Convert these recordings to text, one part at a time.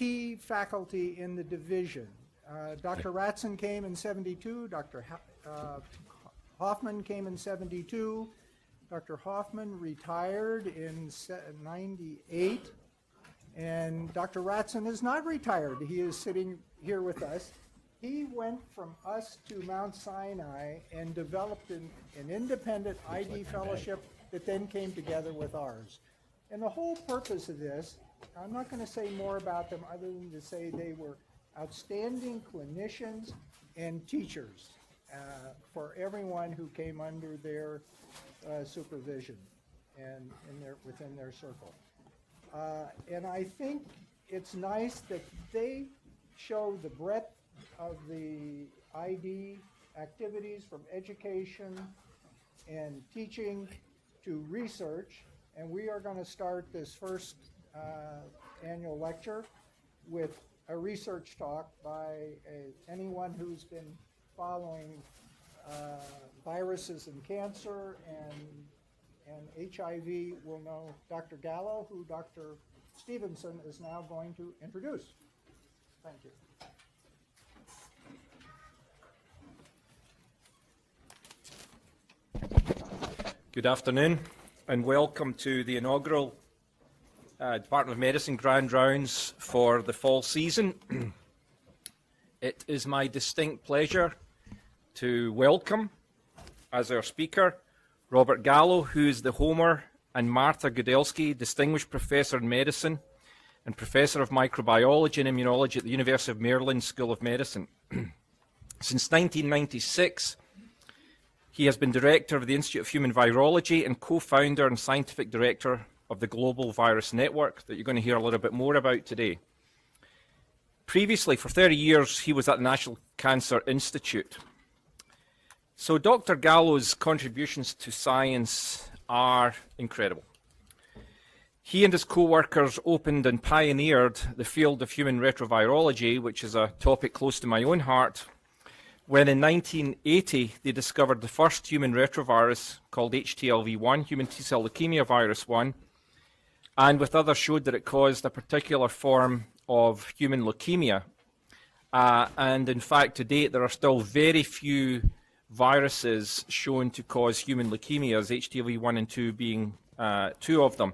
key faculty in the division. Dr. Ratson came in 72, Dr. Hoffman came in 72, Dr. Hoffman retired in 98, and Dr. Ratson is not retired. He is sitting here with us. He went from us to Mount Sinai and developed an independent ID fellowship that then came together with ours. And the whole purpose of this, I'm not going to say more about them other than to say they were outstanding clinicians and teachers for everyone who came under their supervision and within their circle. And I think it's nice that they show the breadth of the ID activities from education and teaching to research. And we are going to start this first annual lecture with a research talk by anyone who's been following viruses and cancer and HIV will know Dr. Gallo, who Dr. Stevenson is now going to introduce. Thank you. Good afternoon and welcome to the inaugural Department of Medicine Grand Rounds for the fall season. It is my distinct pleasure to welcome as our speaker Robert Gallo, who is the Homer and Martha Gudelsky Distinguished Professor in Medicine and Professor of Microbiology and Immunology at the University of Maryland School of Medicine. Since 1996, he has been director of the Institute of Human Virology and co-founder and scientific director of the Global Virus Network that you're going to hear a little bit more about today. Previously, for 30 years, he was at the National Cancer Institute. So Dr. Gallo's contributions to science are incredible. He and his co-workers opened and pioneered the field of human retrovirology, which is a topic close to my own heart, when in 1980 they discovered the first human retrovirus called HTLV1, human T-cell leukemia virus 1, and with others showed that it caused a particular form of human leukemia. And in fact, to date, there are still very few viruses shown to cause human leukemias, HTLV1 and 2 being two of them.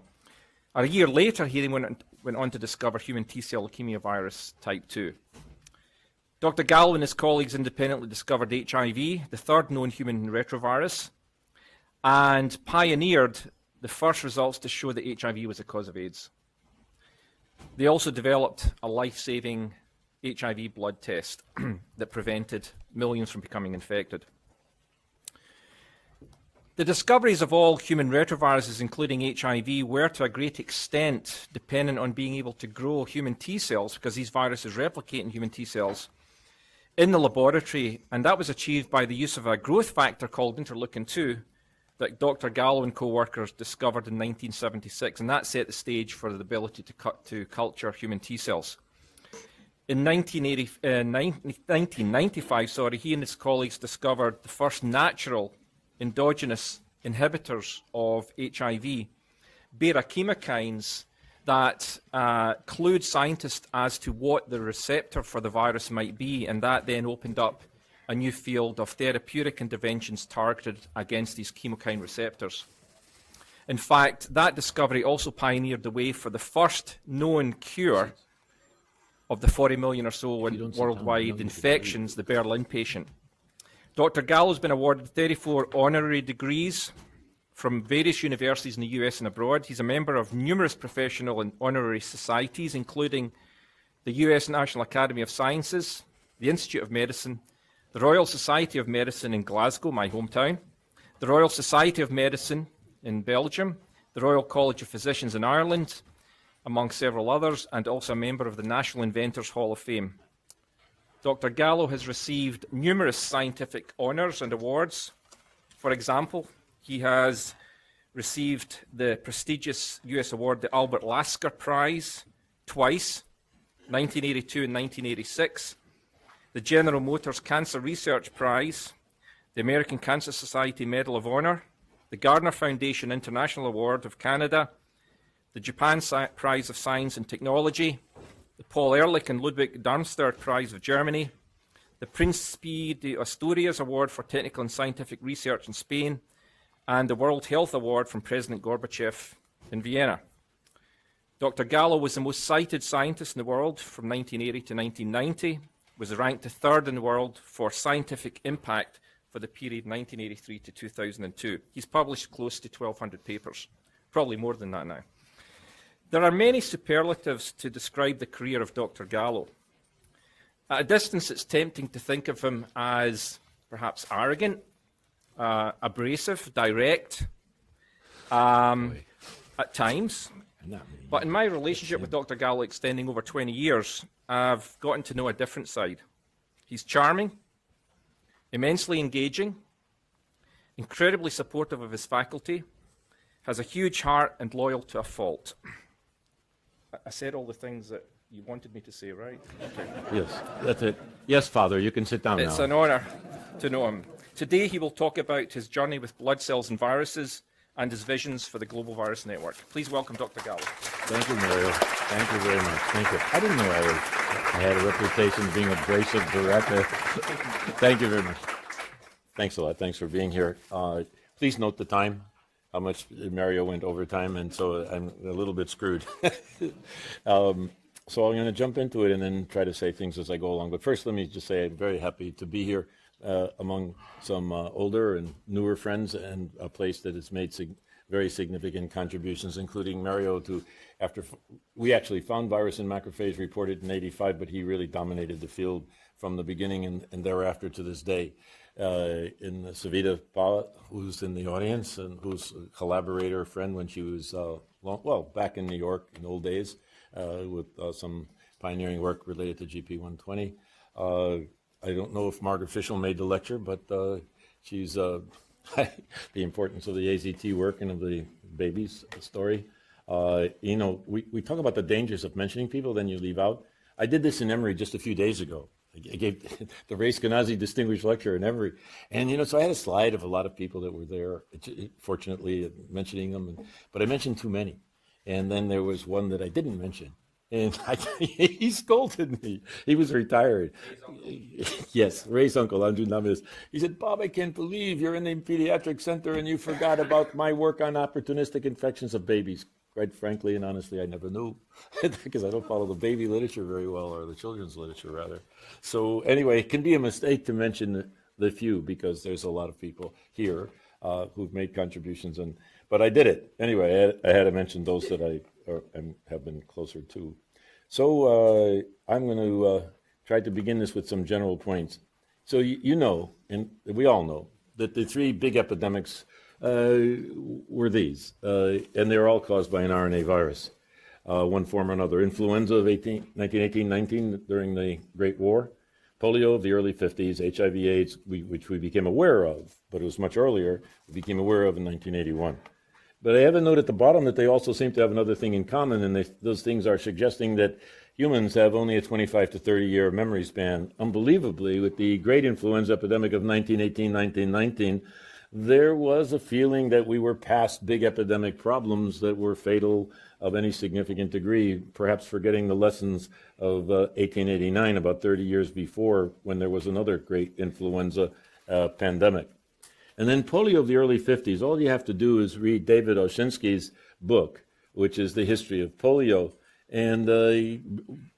A year later, he then went on to discover human T-cell leukemia virus type 2. Dr. Gallo and his colleagues independently discovered HIV, the third known human retrovirus, and pioneered the first results to show that HIV was the cause of AIDS. They also developed a life-saving HIV blood test that prevented millions from becoming infected. The discoveries of all human retroviruses, including HIV, were to a great extent dependent on being able to grow human T cells, because these viruses replicate in human T cells in the laboratory, and that was achieved by the use of a growth factor called interleukin-2 that Dr. Gallo and co-workers discovered in 1976, and that set the stage for the ability to culture human T cells. In 1995, he and his colleagues discovered the first natural endogenous inhibitors of HIV, beta chemokines, that clued scientists as to what the receptor for the virus might be, and that then opened up a new field of therapeutic interventions targeted against these chemokine receptors. In fact, that discovery also pioneered the way for the first known cure of the 40 million or so worldwide infections, the Berlin patient. Dr. Gallo has been awarded 34 honorary degrees from various universities in the US and abroad. He's a member of numerous professional and honorary societies, including the US National Academy of Sciences, the Institute of Medicine, the Royal Society of Medicine in Glasgow, my hometown, the Royal Society of Medicine in Belgium, the Royal College of Physicians in Ireland, among several others, and also a member of the National Inventors Hall of Fame. Dr. Gallo has received numerous scientific honours and awards. For example, he has received the prestigious US award, the Albert Lasker Prize, twice, 1982 and 1986, the General Motors Cancer Research Prize, the American Cancer Society Medal of Honor, the Gardner Foundation International Award of Canada, the Japan Prize of Science and Technology, the Paul Ehrlich and Ludwig Darmstadt Prize of Germany, the Príncipe de Asturias Award for Technical and Scientific Research in Spain, and the World Health Award from President Gorbachev in Vienna. Dr. Gallo was the most cited scientist in the world from 1980 to 1990, was ranked the third in the world for scientific impact for the period 1983 to 2002. He's published close to 1,200 papers, probably more than that now. There are many superlatives to describe the career of Dr. Gallo. At a distance, it's tempting to think of him as perhaps arrogant, abrasive, direct, at times. But in my relationship with Dr. Gallo extending over 20 years, I've gotten to know a different side. He's charming, immensely engaging, incredibly supportive of his faculty, has a huge heart and loyal to a fault. I said all the things that you wanted me to say, right? Okay. Yes, that's it. Yes, Father, you can sit down now. It's an honor to know him. Today he will talk about his journey with blood cells and viruses and his visions for the Global Virus Network. Please welcome Dr. Gallo. Thank you, Mario. Thank you very much. Thank you. I didn't know I had a reputation of being abrasive, direct. Thank you very much. Thanks a lot. Thanks for being here. Please note the time, how much Mario went over time, and so I'm a little bit screwed. So I'm going to jump into it and then try to say things as I go along. But first, let me just say I'm very happy to be here among some older and newer friends, and a place that has made very significant contributions, including Mario, we actually found virus in macrophage, reported in '85, but he really dominated the field from the beginning and thereafter to this day. In Savita Pala, who's in the audience and who's a collaborator, friend when she was, back in New York in old days, with some pioneering work related to GP120. I don't know if Margaret Fischel made the lecture, but she's the importance of the AZT work and of the babies story. We talk about the dangers of mentioning people, then you leave out. I did this in Emory just a few days ago. I gave the Ray Skenazy Distinguished Lecture in Emory. And, so I had a slide of a lot of people that were there, fortunately, mentioning them. But I mentioned too many. And then there was one that I didn't mention. And he scolded me. He was retired. Yes, Ray's uncle, Andrew Namis. He said, Bob, I can't believe you're in the pediatric center and you forgot about my work on opportunistic infections of babies. Quite frankly and honestly, I never knew, because I don't follow the baby literature very well, or the children's literature, rather. So anyway, it can be a mistake to mention the few, because there's a lot of people here who've made contributions. But I did it. Anyway, I had to mention those that I have been closer to. So I'm going to try to begin this with some general points. So you know, and we all know, that the three big epidemics were these, and they're all caused by an RNA virus, one form or another. Influenza of 1918-19 during the Great War, polio of the early 50s, HIV/AIDS, which we became aware of, but it was much earlier, we became aware of in 1981. But I have a note at the bottom that they also seem to have another thing in common, and those things are suggesting that humans have only a 25 to 30-year memory span. Unbelievably, with the great influenza epidemic of 1918-1919, there was a feeling that we were past big epidemic problems that were fatal of any significant degree, perhaps forgetting the lessons of 1889, about 30 years before, when there was another great influenza pandemic. And then polio of the early 50s, all you have to do is read David Oshinsky's book, which is The History of Polio. And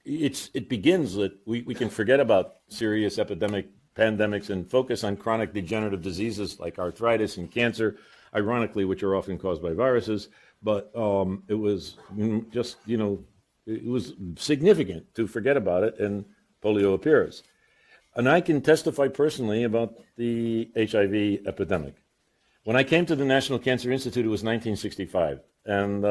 it begins that we can forget about serious pandemics and focus on chronic degenerative diseases like arthritis and cancer, ironically, which are often caused by viruses. But it was just, it was significant to forget about it, and polio appears. And I can testify personally about the HIV epidemic. When I came to the National Cancer Institute, it was 1965. And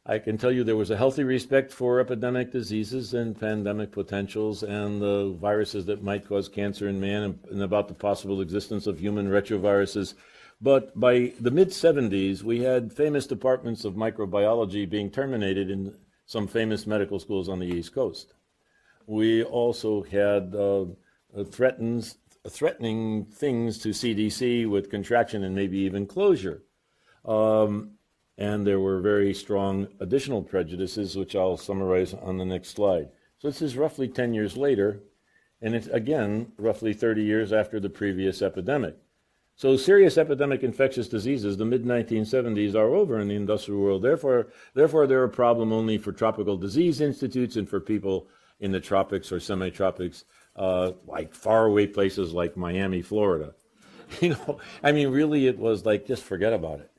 I can tell you there was a healthy respect for epidemic diseases and pandemic potentials and the viruses that might cause cancer in man, and about the possible existence of human retroviruses. But by the mid-70s, we had famous departments of microbiology being terminated in some famous medical schools on the East Coast. We also had threatening things to CDC with contraction and maybe even closure. And And there were very strong additional prejudices, which I'll summarize on the next slide. So this is roughly 10 years later, and it's, again, roughly 30 years after the previous epidemic. So serious epidemic infectious diseases, the mid-1970s, are over in the industrial world. Therefore, they're a problem only for tropical disease institutes and for people in the tropics or semi-tropics, like faraway places like Miami, Florida. I mean, really, it was like, just forget about it.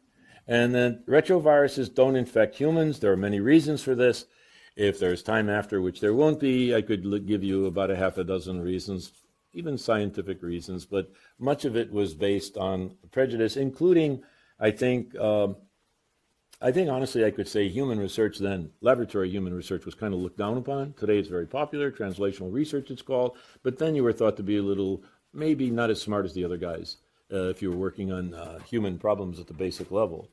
And then retroviruses don't infect humans. There are many reasons for this. If there's time after, which there won't be, I could give you about a half a dozen reasons, even scientific reasons, but much of it was based on prejudice, including, I think honestly I could say human research then, laboratory human research was kind of looked down upon. Today it's very popular, translational research it's called, but then you were thought to be a little, maybe not as smart as the other guys if you were working on human problems at the basic level.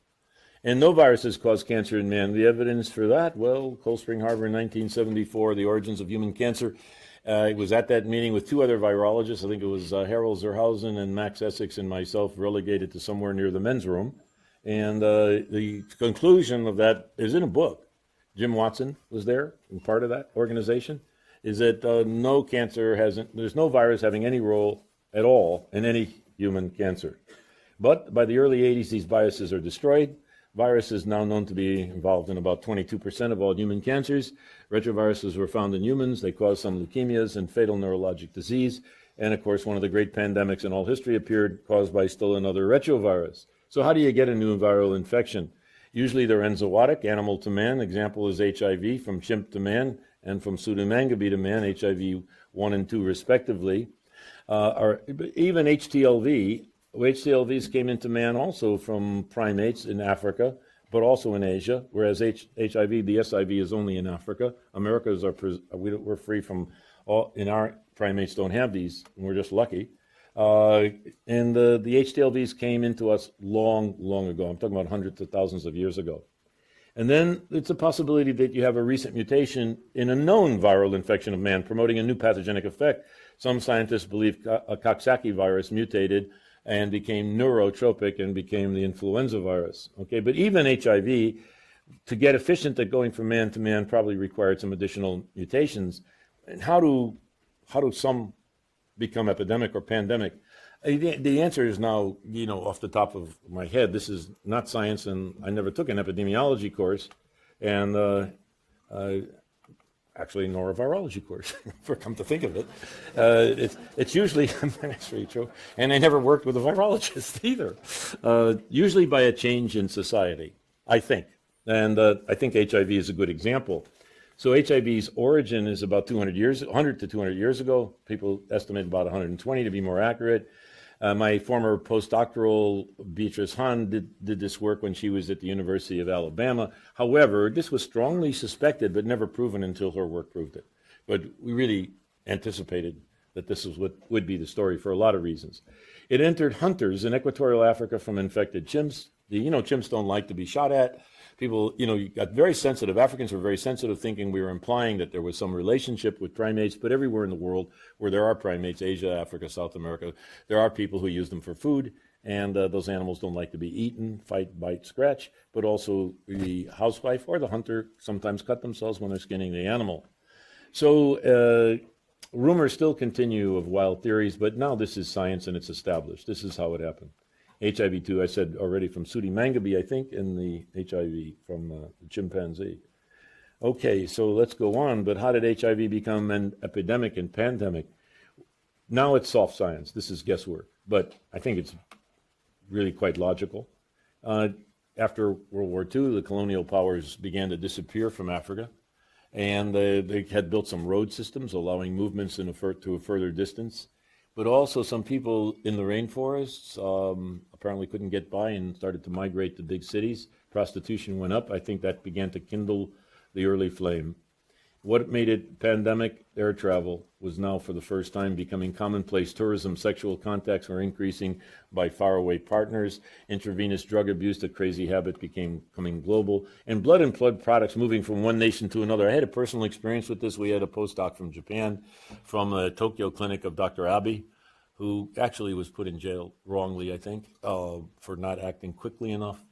And no viruses cause cancer in man. The evidence for that, well, Cold Spring Harbor in 1974, The Origins of Human Cancer. It was at that meeting with two other virologists. I think it was Harold Zerhausen and Max Essex and myself, relegated to somewhere near the men's room. And the conclusion of that is in a book. Jim Watson was there and part of that organization, is that there's no virus having any role at all in any human cancer. But by the early 80s, these biases are destroyed. Virus is now known to be involved in about 22% of all human cancers. Retroviruses were found in humans. They cause some leukemias and fatal neurologic disease. And of course, one of the great pandemics in all history appeared, caused by still another retrovirus. So how do you get a new viral infection? Usually they're enzootic, animal to man. Example is HIV, from chimp to man, and from pseudomangabe to man, HIV 1 and 2 respectively. Or even HTLV. HTLVs came into man also from primates in Africa, but also in Asia, whereas HIV, the SIV, is only in Africa. Americans we're free from all, in our primates don't have these, and we're just lucky. And the HTLVs came into us long, long ago. I'm talking about hundreds of thousands of years ago. And then it's a possibility that you have a recent mutation in a known viral infection of man, promoting a new pathogenic effect. Some scientists believe a Coxsackie virus mutated and became neurotropic and became the influenza virus. Okay, but even HIV, to get efficient at going from man to man, probably required some additional mutations. And how do some become epidemic or pandemic? The answer is now, off the top of my head. This is not science, and I never took an epidemiology course, and actually nor a virology course, for come to think of it. It's usually, that's really true, and I never worked with a virologist either. Usually by a change in society, I think. And I think HIV is a good example. So HIV's origin is about 100 to 200 years ago. People estimate about 120 to be more accurate. My former postdoctoral, Beatrice Hahn, did this work when she was at the University of Alabama. However, this was strongly suspected but never proven until her work proved it. But we really anticipated that this is what would be the story for a lot of reasons. It entered hunters in equatorial Africa from infected chimps. Chimps don't like to be shot at. People, you got very sensitive. Africans were very sensitive, thinking we were implying that there was some relationship with primates, but everywhere in the world where there are primates, Asia, Africa, South America, there are people who use them for food, and those animals don't like to be eaten, fight, bite, scratch, but also the housewife or the hunter sometimes cut themselves when they're skinning the animal. So rumors still continue of wild theories, but now this is science and it's established. This is how it happened. HIV-2, I said already, from pseudomangabe, I think, and the HIV from the chimpanzee. Okay, so let's go on, but how did HIV become an epidemic and pandemic? Now it's soft science. This is guesswork, but I think it's really quite logical. After World War II, the colonial powers began to disappear from Africa, and they had built some road systems allowing movements to a further distance. But also some people in the rainforests apparently couldn't get by and started to migrate to big cities. Prostitution went up. I think that began to kindle the early flame. What made it pandemic? Air travel was now for the first time becoming commonplace. Tourism, sexual contacts were increasing by faraway partners. Intravenous drug abuse, the crazy habit, becoming global. And blood and blood products moving from one nation to another. I had a personal experience with this. We had a postdoc from Japan, from the Tokyo clinic of Dr. Abe, who actually was put in jail wrongly, I think, for not acting quickly enough.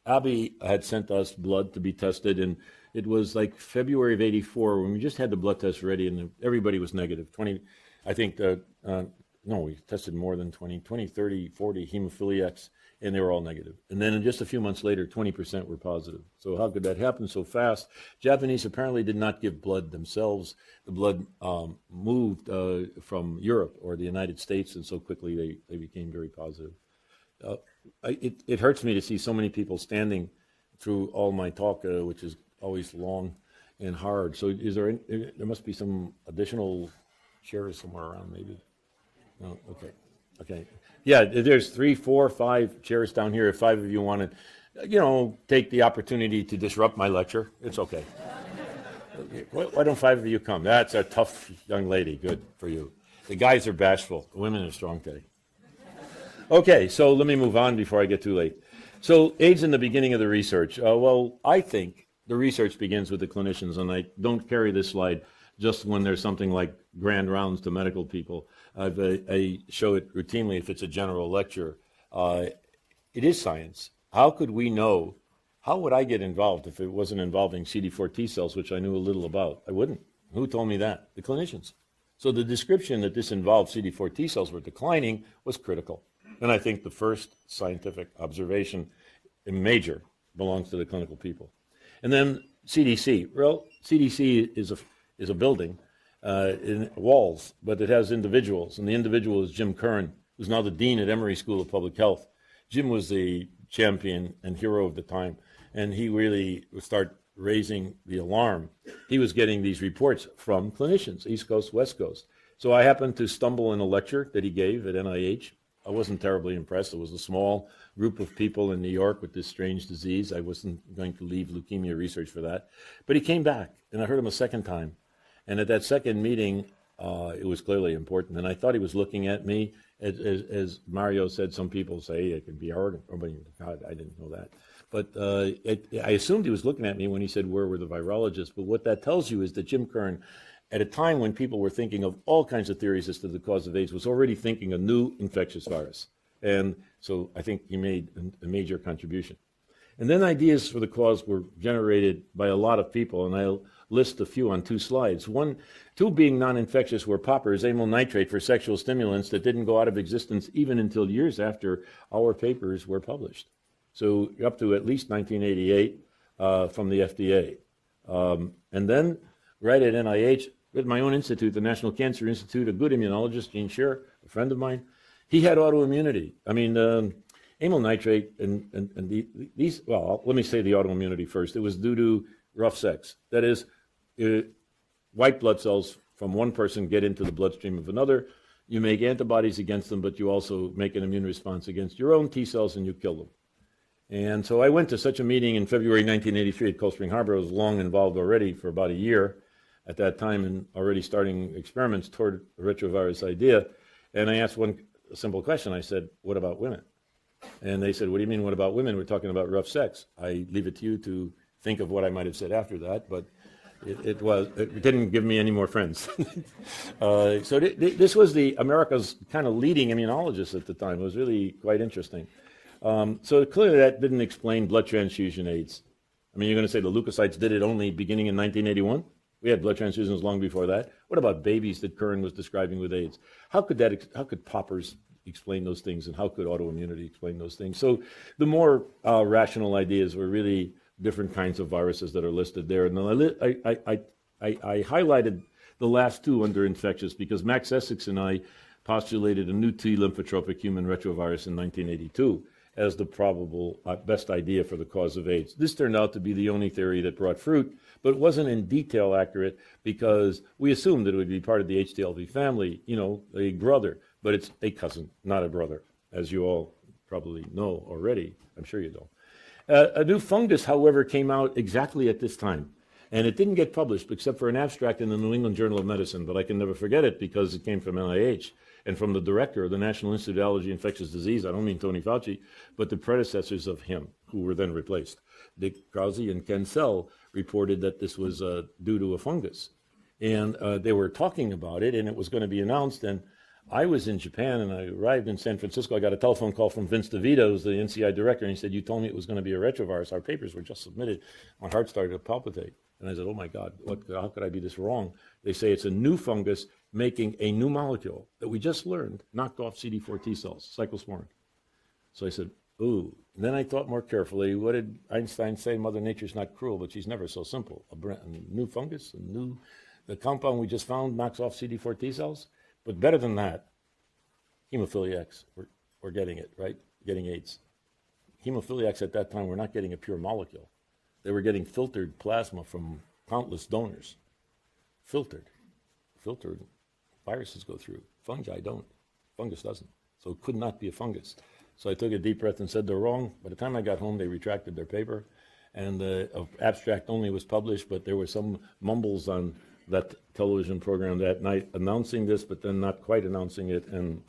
Abby had sent us blood to be tested, and it was like February of '84 when we just had the blood test ready, and everybody was negative. 20, I think, no, we tested more than 20, 30, 40 hemophiliacs, and they were all negative. And then just a few months later, 20% were positive. So how could that happen so fast? Japanese apparently did not give blood themselves. The blood moved from Europe or the United States, and so quickly they became very positive. It hurts me to see so many people standing through all my talk, which is always long and hard. So there must be some additional chairs somewhere around, maybe. No, okay. Yeah, there's 3, 4, 5 chairs down here. If 5 of you want to, take the opportunity to disrupt my lecture, it's okay. Why don't 5 of you come? That's a tough young lady. Good for you. The guys are bashful. The women are strong today. Okay, so let me move on before I get too late. So AIDS in the beginning of the research. Well, I think the research begins with the clinicians, and I don't carry this slide just when there's something like grand rounds to medical people. I show it routinely if it's a general lecture. It is science. How could we know? How would I get involved if it wasn't involving CD4 T cells, which I knew a little about? I wouldn't. Who told me that? The clinicians. So the description that this involved CD4 T cells were declining was critical. And I think the first scientific observation, major, belongs to the clinical people. And then CDC. Well, CDC is a building in walls, but it has individuals. And the individual is Jim Curran, who's now the dean at Emory School of Public Health. Jim was the champion and hero of the time, and he really would start raising the alarm. He was getting these reports from clinicians, East Coast, West Coast. So I happened to stumble in a lecture that he gave at NIH. I wasn't terribly impressed. It was a small group of people in New York with this strange disease. I wasn't going to leave leukemia research for that. But he came back, and I heard him a second time. And at that second meeting, it was clearly important. And I thought he was looking at me. As Mario said, some people say it can be arrogant. Oh, God, I didn't know that. But I assumed he was looking at me when he said, where were the virologists? But what that tells you is that Jim Curran, at a time when people were thinking of all kinds of theories as to the cause of AIDS, was already thinking a new infectious virus. And so I think he made a major contribution. And then ideas for the cause were generated by a lot of people, and I'll list a few on 2 slides. 2 being non-infectious were poppers, amyl nitrate for sexual stimulants that didn't go out of existence even until years after our papers were published. So up to at least 1988 from the FDA. And then right at NIH, at my own institute, the National Cancer Institute, a good immunologist, Gene Scherer, a friend of mine, he had autoimmunity. I mean, amyl nitrate and these, well, let me say the autoimmunity first. It was due to rough sex. That is, white blood cells from one person get into the bloodstream of another. You make antibodies against them, but you also make an immune response against your own T cells and you kill them. And so I went to such a meeting in February 1983 at Cold Spring Harbor. I was long involved already for about a year at that time and already starting experiments toward a retrovirus idea. And I asked one simple question. I said, what about women? And they said, what do you mean, what about women? We're talking about rough sex. I leave it to you to think of what I might have said after that, but it didn't give me any more friends. So this was America's kind of leading immunologist at the time. It was really quite interesting. So clearly that didn't explain blood transfusion AIDS. I mean, you're going to say the leukocytes did it only beginning in 1981? We had blood transfusions long before that. What about babies that Curran was describing with AIDS? How could poppers explain those things, and how could autoimmunity explain those things? So the more rational ideas were really different kinds of viruses that are listed there. And I highlighted the last 2 under infectious because Max Essex and I postulated a new T lymphotropic human retrovirus in 1982 as the probable best idea for the cause of AIDS. This turned out to be the only theory that brought fruit, but it wasn't in detail accurate because we assumed that it would be part of the HTLV family, a brother, but it's a cousin, not a brother, as you all probably know already. I'm sure you don't. A new fungus, however, came out exactly at this time, and it didn't get published except for an abstract in the New England Journal of Medicine, but I can never forget it because it came from NIH and from the director of the National Institute of Allergy and Infectious Disease. I don't mean Tony Fauci, but the predecessors of him, who were then replaced. Dick Krause and Ken Sell reported that this was due to a fungus. And they were talking about it, and it was going to be announced, and I was in Japan and I arrived in San Francisco. I got a telephone call from Vince DeVito, who's the NCI director, and he said, "You told me it was going to be a retrovirus. Our papers were just submitted." My heart started to palpitate. And I said, "Oh my God, how could I be this wrong?" They say it's a new fungus making a new molecule that we just learned knocked off CD4 T cells, cyclosporin. So I said, ooh. And then I thought more carefully, what did Einstein say? Mother Nature's not cruel, but she's never so simple. A new fungus, the compound we just found knocks off CD4 T cells. But better than that, hemophiliacs were getting it, right? Getting AIDS. Hemophiliacs at that time were not getting a pure molecule. They were getting filtered plasma from countless donors. Filtered. Viruses go through. Fungi don't. Fungus doesn't. So it could not be a fungus. So I took a deep breath and said they're wrong. By the time I got home, they retracted their paper. And the abstract only was published, but there were some mumbles on that television program that night announcing this, but then not quite announcing it, and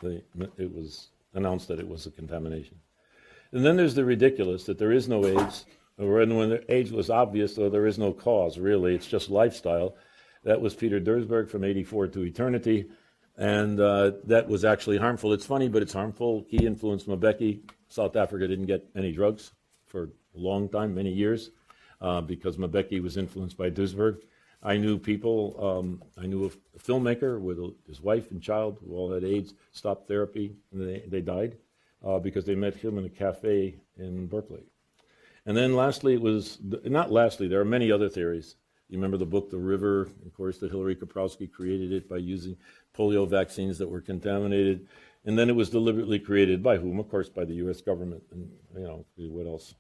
it was announced that it was a contamination. And then there's the ridiculous, that there is no AIDS, or when the AIDS was obvious, though there is no cause, really, it's just lifestyle. That was Peter Dursberg from 84 to eternity, and that was actually harmful. It's funny, but it's harmful. He influenced Mbeki. South Africa didn't get any drugs for a long time, many years, because Mbeki was influenced by Dursberg. I knew people, I knew a filmmaker with his wife and child who all had AIDS, stopped therapy, and they died because they met him in a cafe in Berkeley. And then lastly, there are many other theories. You remember the book, The River, of course, that Hillary Kaprowski created it by using polio vaccines that were contaminated. And then it was deliberately created by whom? Of course, by the US government, and what else?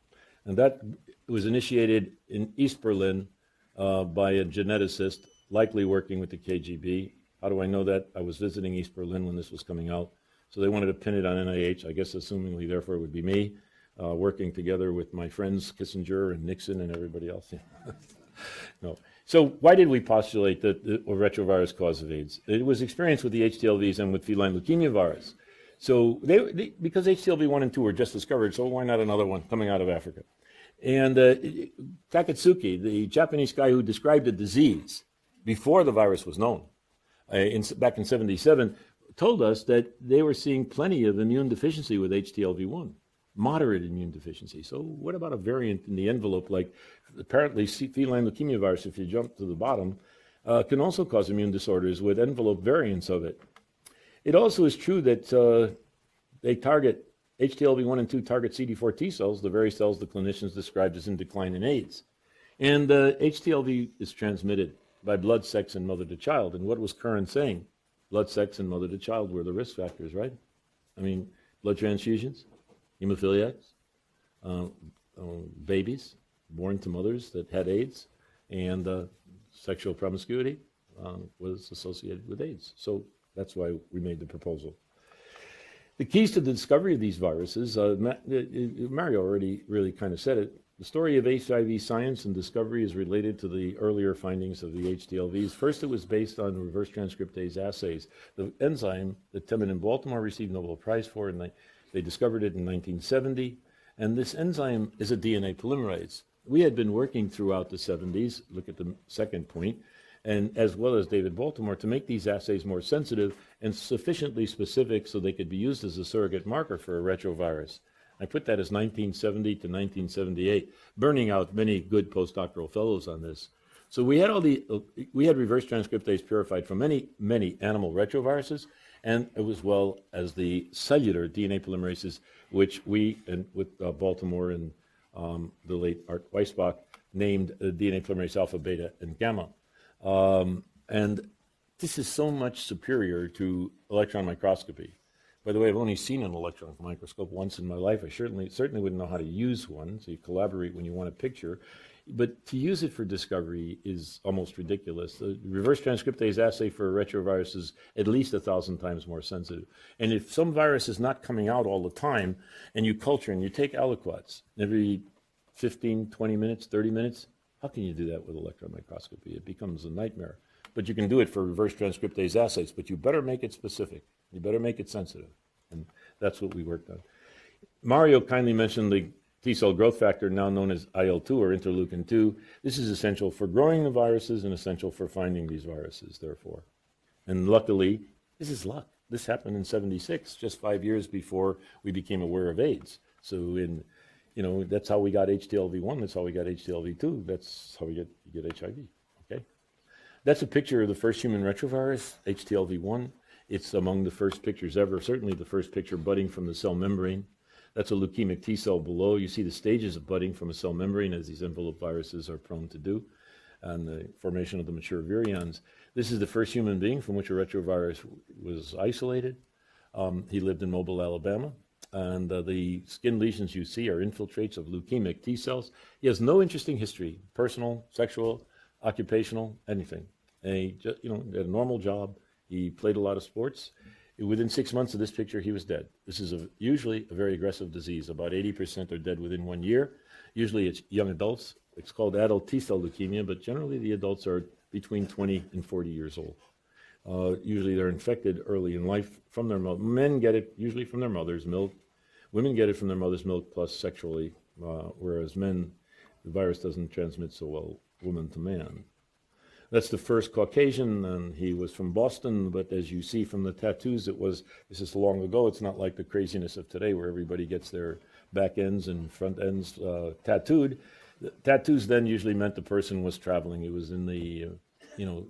And that was initiated in East Berlin by a geneticist, likely working with the KGB. How do I know that? I was visiting East Berlin when this was coming out. So they wanted to pin it on NIH, I guess assumingly therefore it would be me, working together with my friends Kissinger and Nixon and everybody else. No. So why did we postulate that a retrovirus cause of AIDS? It was experienced with the HTLVs and with feline leukemia virus. So because HTLV1 and 2 were just discovered, so why not another one coming out of Africa? And Takatsuki, the Japanese guy who described the disease before the virus was known, back in 77, told us that they were seeing plenty of immune deficiency with HTLV1, moderate immune deficiency. So what about a variant in the envelope, like apparently feline leukemia virus, if you jump to the bottom, can also cause immune disorders with envelope variants of it. It also is true that they target HTLV1 and 2 target CD4 T cells, the very cells the clinicians described as in decline in AIDS. And HTLV is transmitted by blood, sex, and mother to child. And what was Curran saying? Blood, sex, and mother to child were the risk factors, right? I mean, blood transfusions, hemophiliacs, babies born to mothers that had AIDS, and sexual promiscuity was associated with AIDS. So that's why we made the proposal. The keys to the discovery of these viruses, Mario already really kind of said it. The story of HIV science and discovery is related to the earlier findings of the HTLVs. First, it was based on reverse transcriptase assays. The enzyme that Timmon in Baltimore received a Nobel Prize for, and they discovered it in 1970. And this enzyme is a DNA polymerase. We had been working throughout the 70s, look at the second point, and as well as David Baltimore, to make these assays more sensitive and sufficiently specific so they could be used as a surrogate marker for a retrovirus. I put that as 1970 to 1978, burning out many good postdoctoral fellows on this. So we had we had reverse transcriptase purified from many animal retroviruses, and as well as the cellular DNA polymerases, which we, and with Baltimore and the late Art Weisbach, named DNA polymerase alpha, beta, and gamma. And this is so much superior to electron microscopy. By the way, I've only seen an electron microscope once in my life. I certainly wouldn't know how to use one, so you collaborate when you want a picture. But to use it for discovery is almost ridiculous. The reverse transcriptase assay for a retrovirus is at least 1,000 times more sensitive. And if some virus is not coming out all the time, and you culture and you take aliquots every 15, 20 minutes, 30 minutes, how can you do that with electron microscopy? It becomes a nightmare. But you can do it for reverse transcriptase assays, but you better make it specific. You better make it sensitive. And that's what we worked on. Mario kindly mentioned the T-cell growth factor, now known as IL-2 or interleukin-2. This is essential for growing the viruses and essential for finding these viruses, therefore. And luckily, this is luck. this happened in 76, just 5 years before we became aware of AIDS. So that's how we got HTLV1, that's how we got HTLV2, that's how we get HIV, okay? That's a picture of the first human retrovirus, HTLV1. It's among the first pictures ever, certainly the first picture budding from the cell membrane. That's a leukemic T cell below. You see the stages of budding from a cell membrane, as these envelope viruses are prone to do, and the formation of the mature virions. This is the first human being from which a retrovirus was isolated. He lived in Mobile, Alabama, and the skin lesions you see are infiltrates of leukemic T cells. He has no interesting history, personal, sexual, occupational, anything. And he just, had a normal job. He played a lot of sports. Within 6 months of this picture, he was dead. This is usually a very aggressive disease. About 80% are dead within 1 year. Usually it's young adults. It's called adult T-cell leukemia, but generally the adults are between 20 and 40 years old. Usually they're infected early in life from their milk. Men get it usually from their mother's milk. Women get it from their mother's milk plus sexually, whereas men, the virus doesn't transmit so well woman to man. That's the first Caucasian, and he was from Boston, but as you see from the tattoos, this is long ago. It's not like the craziness of today where everybody gets their back ends and front ends tattooed. Tattoos then usually meant the person was traveling. He was in the,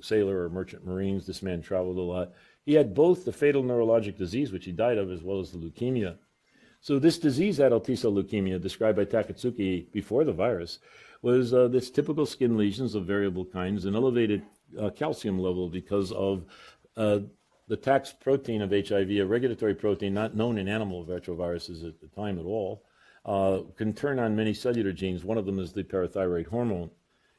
sailor or merchant marines. This man traveled a lot. He had both the fatal neurologic disease, which he died of, as well as the leukemia. So this disease, adult T-cell leukemia, described by Takatsuki before the virus, was this typical skin lesions of variable kinds, an elevated calcium level because of the TAX protein of HIV, a regulatory protein not known in animal retroviruses at the time at all, can turn on many cellular genes. One of them is the parathyroid hormone.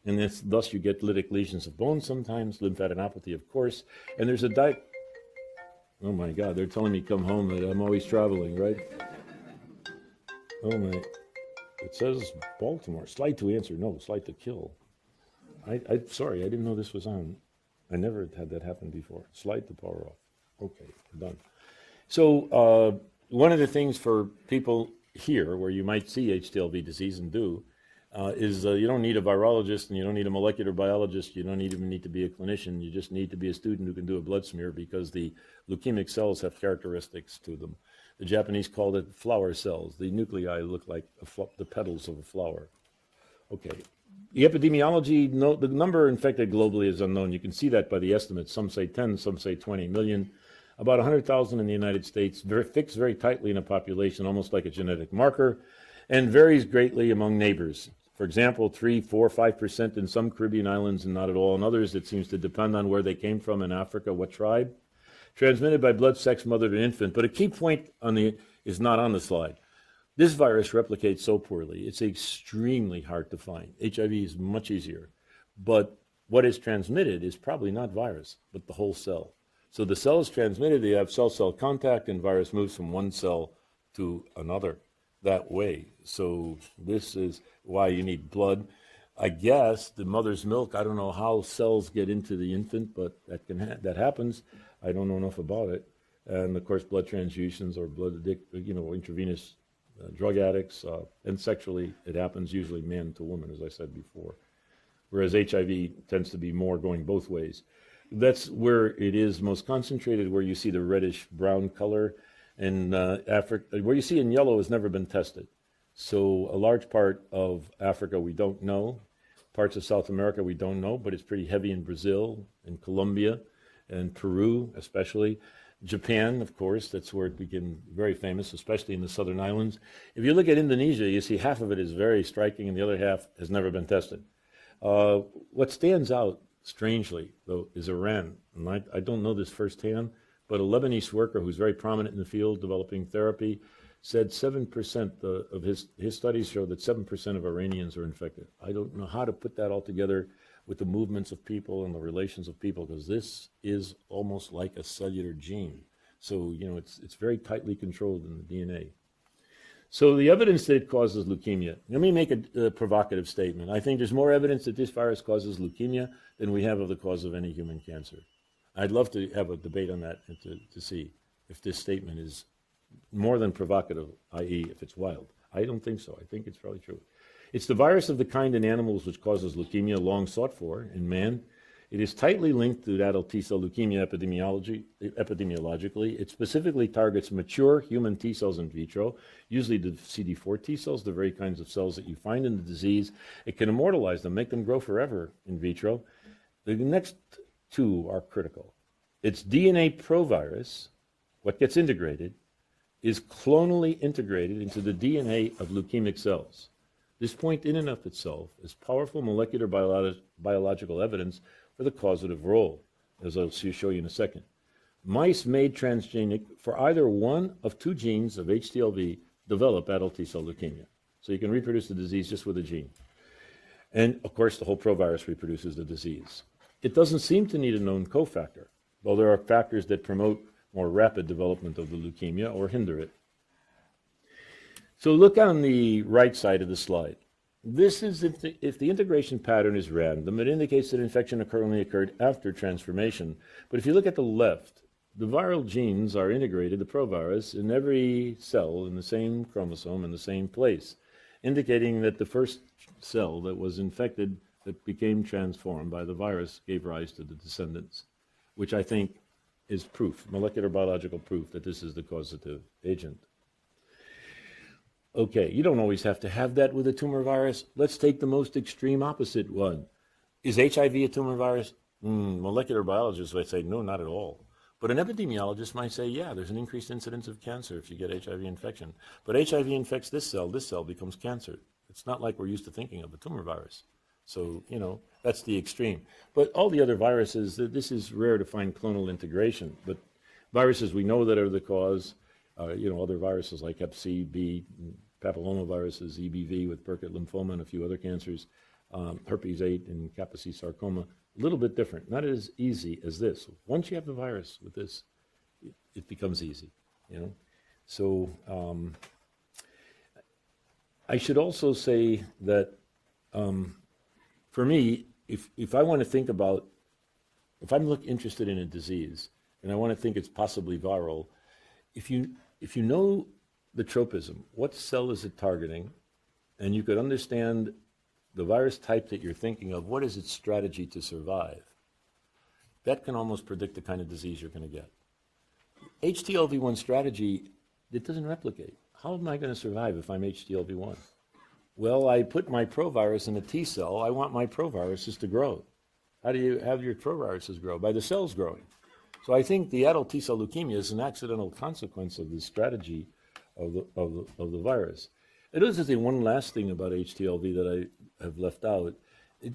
And thus you get lytic lesions of bone sometimes, lymphadenopathy, of course. And there's oh my God, they're telling me come home that I'm always traveling, right? Oh my, it says Baltimore, slide to answer, no, slide to kill. I'm sorry, I didn't know this was on. I never had that happen before. Slide the power off. Okay, done. So one of the things for people here where you might see HTLV disease and is you don't need a virologist and you don't need a molecular biologist. You don't even need to be a clinician. You just need to be a student who can do a blood smear because the leukemic cells have characteristics to them. The Japanese called it flower cells. The nuclei look like the petals of a flower. Okay. The epidemiology, the number infected globally is unknown. You can see that by the estimates. Some say 10, some say 20 million. About 100,000 in the United States, fixed very tightly in a population, almost like a genetic marker, and varies greatly among neighbors. For example, 3, 4, 5% in some Caribbean islands and not at all in others. It seems to depend on where they came from in Africa, what tribe. Transmitted by blood, sex, mother to infant. But a key point is not on the slide. This virus replicates so poorly, it's extremely hard to find. HIV is much easier. But what is transmitted is probably not virus, but the whole cell. So the cell is transmitted, they have cell-cell contact, and virus moves from one cell to another that way. So this is why you need blood. I guess the mother's milk, I don't know how cells get into the infant, but that happens. I don't know enough about it. And of course, blood transfusions or intravenous drug addicts, and sexually, it happens usually man to woman, as I said before. Whereas HIV tends to be more going both ways. That's where it is most concentrated, where you see the reddish brown color. And Africa, where you see in yellow has never been tested. So a large part of Africa we don't know. Parts of South America we don't know, but it's pretty heavy in Brazil, in Colombia, and Peru especially. Japan, of course, that's where it became very famous, especially in the southern islands. If you look at Indonesia, you see half of it is very striking and the other half has never been tested. What stands out, strangely, though, is Iran. And I don't know this firsthand, but a Lebanese worker who's very prominent in the field developing therapy said 7% of his studies show that 7% of Iranians are infected. I don't know how to put that all together with the movements of people and the relations of people, because this is almost like a cellular gene. So, it's very tightly controlled in the DNA. So the evidence that it causes leukemia. Let me make a provocative statement. I think there's more evidence that this virus causes leukemia than we have of the cause of any human cancer. I'd love to have a debate on that and to see if this statement is more than provocative, i.e. if it's wild. I don't think so. I think it's probably true. It's the virus of the kind in animals which causes leukemia, long sought for in man. It is tightly linked to adult T-cell leukemia epidemiologically. It specifically targets mature human T-cells in vitro, usually the CD4 T-cells, the very kinds of cells that you find in the disease. It can immortalize them, make them grow forever in vitro. The next two are critical. Its DNA provirus, what gets integrated, is clonally integrated into the DNA of leukemic cells. This point in and of itself is powerful molecular biological evidence for the causative role, as I'll show you in a second. Mice made transgenic for either one of two genes of HTLV develop adult T-cell leukemia. So you can reproduce the disease just with a gene. And of course, the whole provirus reproduces the disease. It doesn't seem to need a known cofactor, though there are factors that promote more rapid development of the leukemia or hinder it. So look on the right side of the slide. This is if the integration pattern is random, it indicates that infection only occurred after transformation. But if you look at the left, the viral genes are integrated, the provirus, in every cell in the same chromosome in the same place, indicating that the first cell that was infected that became transformed by the virus gave rise to the descendants, which I think is proof, molecular biological proof, that this is the causative agent. Okay, you don't always have to have that with a tumor virus. Let's take the most extreme opposite one. Is HIV a tumor virus? Molecular biologists might say, no, not at all. But an epidemiologist might say, yeah, there's an increased incidence of cancer if you get HIV infection. But HIV infects this cell becomes cancer. It's not like we're used to thinking of a tumor virus. So, that's the extreme. But all the other viruses, this is rare to find clonal integration. But viruses we know that are the cause, other viruses like Hep C, B, papillomaviruses, EBV with Burkitt lymphoma and a few other cancers, herpes 8 and Kaposi sarcoma, a little bit different, not as easy as this. Once you have the virus with this, it becomes easy, So I should also say that for me, if I want to think about, if I'm interested in a disease and I want to think it's possibly viral, if you know the tropism, what cell is it targeting, and you could understand the virus type that you're thinking of, what is its strategy to survive, that can almost predict the kind of disease you're going to get. HTLV1 strategy, it doesn't replicate. How am I going to survive if I'm HTLV1? Well, I put my provirus in a T cell. I want my proviruses to grow. How do you have your proviruses grow? By the cells growing. So I think the adult T-cell leukemia is an accidental consequence of the strategy of the virus. It is the one last thing about HTLV that I have left out.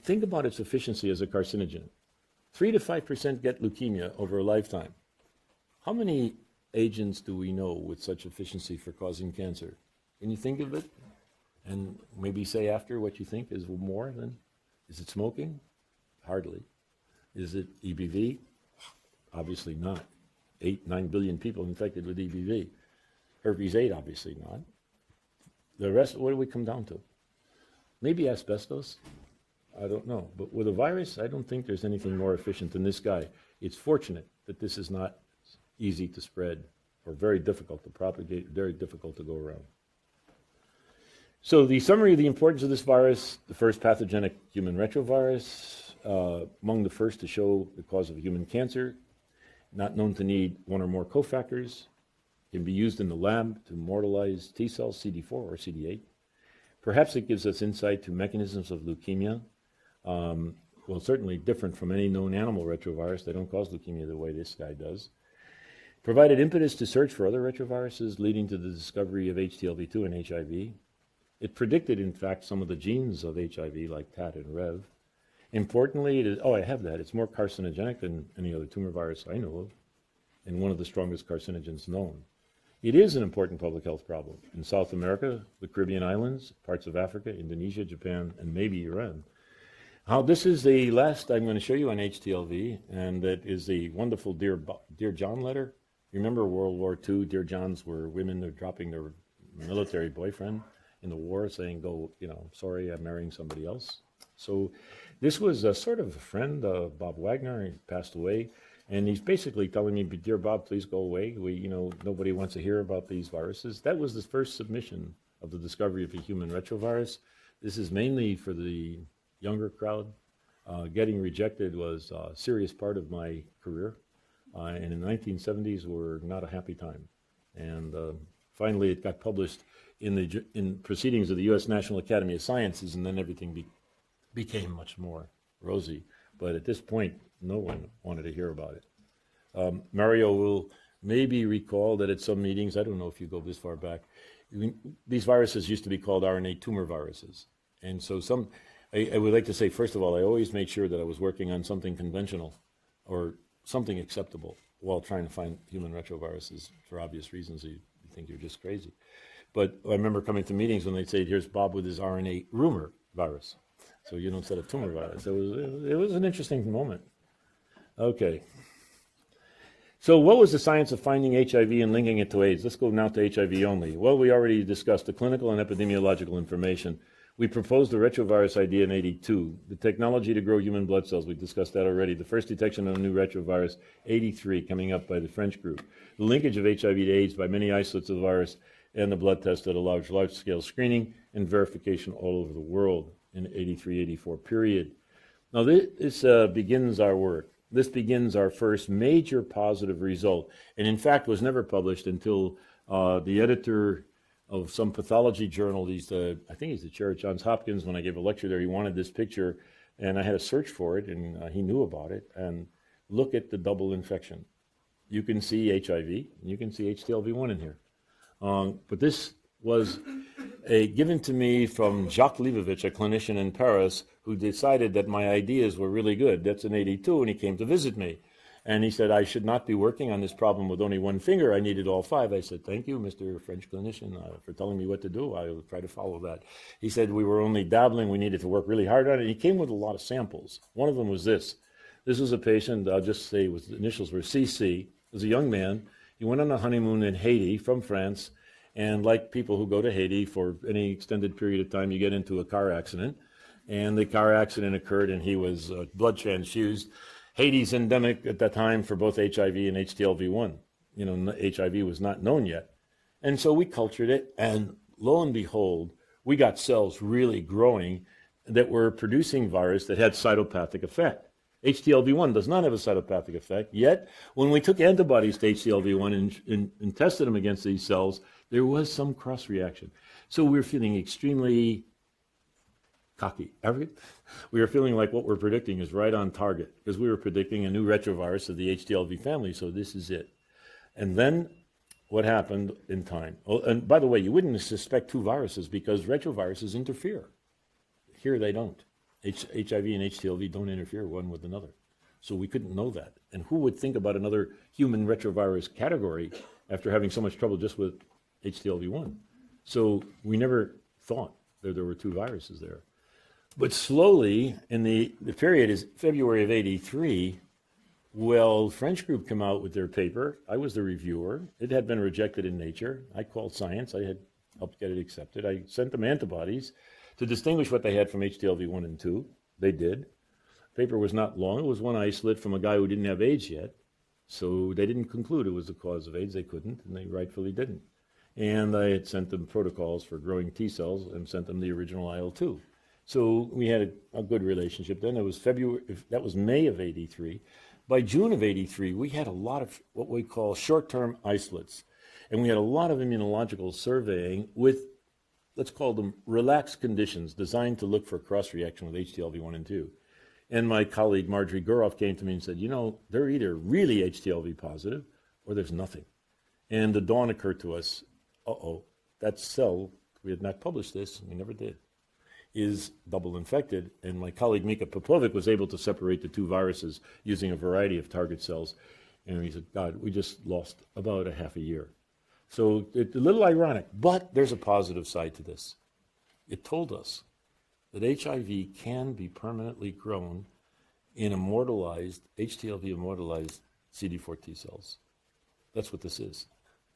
Think about its efficiency as a carcinogen. 3 to 5% get leukemia over a lifetime. How many agents do we know with such efficiency for causing cancer? Can you think of it? And maybe say after what you think is more than? Is it smoking? Hardly. Is it EBV? Obviously not. 8-9 billion people infected with EBV. Herpes 8, obviously not. The rest, what do we come down to? Maybe asbestos? I don't know. But with a virus, I don't think there's anything more efficient than this guy. It's fortunate that this is not easy to spread or very difficult to propagate, very difficult to go around. So the summary of the importance of this virus: the first pathogenic human retrovirus, among the first to show the cause of human cancer, not known to need one or more cofactors, can be used in the lab to immortalize T cells, CD4 or CD8. Perhaps it gives us insight to mechanisms of leukemia. Well, certainly different from any known animal retrovirus. They don't cause leukemia the way this guy does. Provided impetus to search for other retroviruses, leading to the discovery of HTLV2 and HIV. It predicted, in fact, some of the genes of HIV, like TAT and REV. Importantly, I have that. It's more carcinogenic than any other tumor virus I know of, and one of the strongest carcinogens known. It is an important public health problem in South America, the Caribbean islands, parts of Africa, Indonesia, Japan, and maybe Iran. This is the last I'm going to show you on HTLV, and that is the wonderful Dear John letter. Remember World War II? Dear Johns were women who were dropping their military boyfriend in the war, saying, go, sorry, I'm marrying somebody else. So this was a sort of a friend, Bob Wagner. He passed away, and he's basically telling me, dear Bob, please go away. Nobody wants to hear about these viruses. That was the first submission of the discovery of a human retrovirus. This is mainly for the younger crowd. Getting rejected was a serious part of my career, and in the 1970s were not a happy time. And finally, it got published in Proceedings of the U.S. National Academy of Sciences, and then everything became much more rosy. But at this point, no one wanted to hear about it. Mario will maybe recall that at some meetings, I don't know if you go this far back, these viruses used to be called RNA tumor viruses. And so I would like to say, first of all, I always made sure that I was working on something conventional or something acceptable while trying to find human retroviruses for obvious reasons. You think you're just crazy. But I remember coming to meetings when they'd say, here's Bob with his RNA rumor virus. So instead of tumor virus. It was an interesting moment. Okay. So what was the science of finding HIV and linking it to AIDS? Let's go now to HIV only. Well, we already discussed the clinical and epidemiological information. We proposed the retrovirus idea in '82. The technology to grow human blood cells, we discussed that already. The first detection of a new retrovirus, '83, coming up by the French group. The linkage of HIV to AIDS by many isolates of the virus and the blood test that allowed large-scale screening and verification all over the world in '83, '84 period. Now this begins our work. This begins our first major positive result, and in fact was never published until the editor of some pathology journal, I think he's the chair at Johns Hopkins, when I gave a lecture there, he wanted this picture, and I had to search for it, and he knew about it, and look at the double infection. You can see HIV, and you can see HTLV1 in here. But this was given to me from Jacques Leibovitch, a clinician in Paris, who decided that my ideas were really good. That's in '82, and he came to visit me. And he said, I should not be working on this problem with only one finger. I needed all five. I said, thank you, Mr. French clinician, for telling me what to do. I will try to follow that. He said we were only dabbling. We needed to work really hard on it. He came with a lot of samples. One of them was this. This was a patient, I'll just say the initials were CC. He was a young man. He went on a honeymoon in Haiti from France. And like people who go to Haiti for any extended period of time, you get into a car accident. And the car accident occurred, and he was blood transfused. Haiti's endemic at that time for both HIV and HTLV1. HIV was not known yet. And so we cultured it, and lo and behold, we got cells really growing that were producing virus that had cytopathic effect. HTLV1 does not have a cytopathic effect, yet when we took antibodies to HTLV1 and tested them against these cells, there was some cross-reaction. So we were feeling extremely cocky. We were feeling like what we're predicting is right on target, because we were predicting a new retrovirus of the HTLV family, so this is it. And then what happened in time? Oh, and by the way, you wouldn't suspect two viruses because retroviruses interfere. Here they don't. HIV and HTLV don't interfere one with another. So we couldn't know that. And who would think about another human retrovirus category after having so much trouble just with HTLV1? So we never thought that there were two viruses there. But slowly, in the period is February of '83, well, French group came out with their paper. I was the reviewer. It had been rejected in Nature. I called Science. I had helped get it accepted. I sent them antibodies to distinguish what they had from HTLV1 and 2. They did. The paper was not long. It was one isolate from a guy who didn't have AIDS yet. So they didn't conclude it was the cause of AIDS. They couldn't, and they rightfully didn't. And I had sent them protocols for growing T cells and sent them the original IL-2. So we had a good relationship then. It was that was May of '83. By June of '83, we had a lot of what we call short-term isolates. And we had a lot of immunological surveying with, let's call them relaxed conditions designed to look for cross-reaction with HTLV1 and 2. And my colleague Marjorie Goroff came to me and said, they're either really HTLV positive or there's nothing. And the dawn occurred to us, that cell, we had not published this, we never did, is double infected. And my colleague Mika Popovic was able to separate the two viruses using a variety of target cells. And he said, God, we just lost about a half a year. So it's a little ironic, but there's a positive side to this. It told us that HIV can be permanently grown in HTLV immortalized CD4 T cells. That's what this is.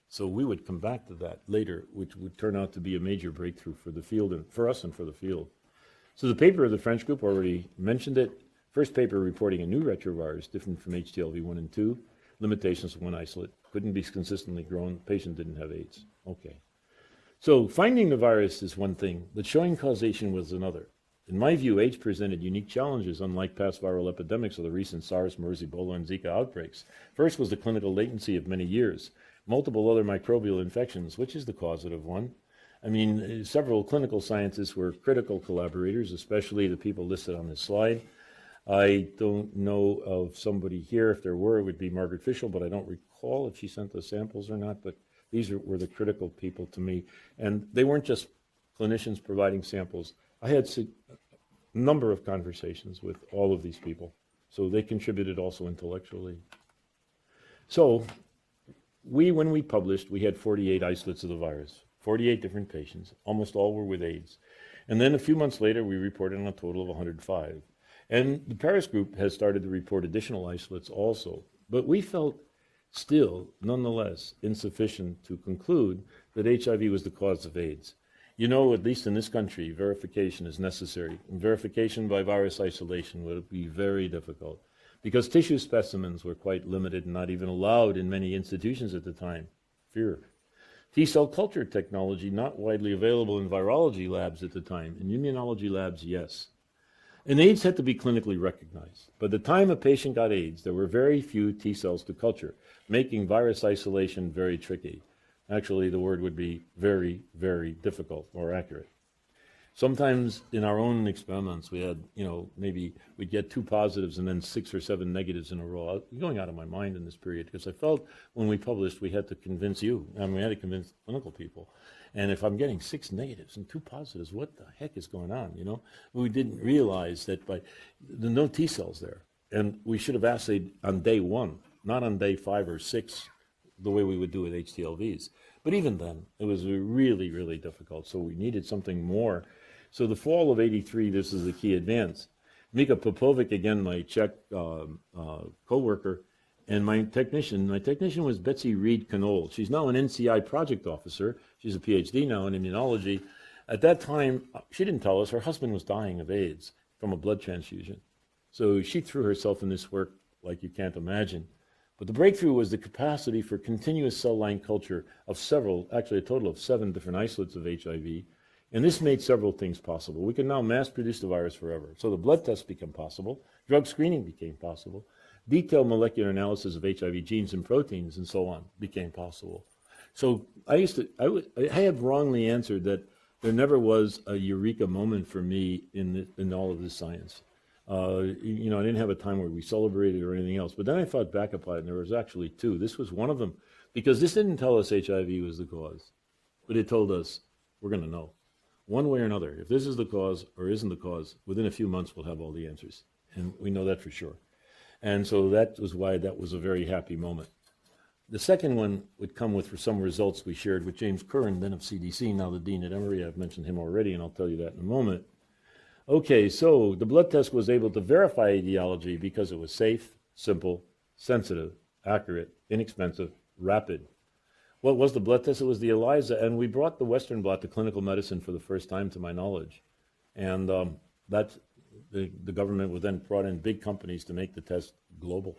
So we would come back to that later, which would turn out to be a major breakthrough for the field and for us and for the field. So the paper of the French group already mentioned it. First paper reporting a new retrovirus different from HTLV1 and 2. Limitations of one isolate. Couldn't be consistently grown. Patient didn't have AIDS. Okay. So finding the virus is one thing, but showing causation was another. In my view, AIDS presented unique challenges, unlike past viral epidemics of the recent SARS, MERS, Ebola, and Zika outbreaks. First was the clinical latency of many years, multiple other microbial infections, which is the causative one. I mean, several clinical scientists were critical collaborators, especially the people listed on this slide. I don't know of somebody here. If there were, it would be Margaret Fischel, but I don't recall if she sent the samples or not, but these were the critical people to me. And they weren't just clinicians providing samples. I had a number of conversations with all of these people, so they contributed also intellectually. So when we published, we had 48 isolates of the virus, 48 different patients, almost all were with AIDS. And then a few months later, we reported on a total of 105. And the Paris group has started to report additional isolates also. But we felt still, nonetheless, insufficient to conclude that HIV was the cause of AIDS. You know, at least in this country, verification is necessary. And verification by virus isolation would be very difficult because tissue specimens were quite limited and not even allowed in many institutions at the time. Fear. T-cell culture technology not widely available in virology labs at the time. In immunology labs, yes. And AIDS had to be clinically recognized. By the time a patient got AIDS, there were very few T-cells to culture, making virus isolation very tricky. Actually, the word would be very, very difficult, more accurate. Sometimes in our own experiments, we had, maybe we'd get 2 positives and then 6 or 7 negatives in a row. I'm going out of my mind in this period because I felt when we published, we had to convince you. We had to convince clinical people. And if I'm getting 6 negatives and 2 positives, what the heck is going on, We didn't realize that by the no T cells there. And we should have assayed on day 1, not on day 5 or 6, the way we would do with HTLVs. But even then, it was really, really difficult. So we needed something more. So the fall of '83, this is a key advance. Mika Popovic, again, my Czech co-worker, and my technician was Betsy Reed Knoll. She's now an NCI project officer. She's a PhD now in immunology. At that time, she didn't tell us, her husband was dying of AIDS from a blood transfusion. So she threw herself in this work like you can't imagine. But the breakthrough was the capacity for continuous cell line culture of actually a total of 7 different isolates of HIV. And this made several things possible. We can now mass produce the virus forever. So the blood tests became possible, drug screening became possible, detailed molecular analysis of HIV genes and proteins and so on became possible. So I had wrongly answered that there never was a eureka moment for me in all of this science. I didn't have a time where we celebrated or anything else. But then I thought back upon it, and there was actually 2. This was one of them, because this didn't tell us HIV was the cause, but it told us we're going to know. One way or another, if this is the cause or isn't the cause, within a few months we'll have all the answers. And we know that for sure. And so that was why that was a very happy moment. The second one would come with some results we shared with James Curran, then of CDC, now the Dean at Emory. I've mentioned him already, and I'll tell you that in a moment. Okay, so the blood test was able to verify etiology because it was safe, simple, sensitive, accurate, inexpensive, rapid. What was the blood test? It was the ELISA, and we brought the Western blot to clinical medicine for the first time, to my knowledge. And the government would then brought in big companies to make the test global.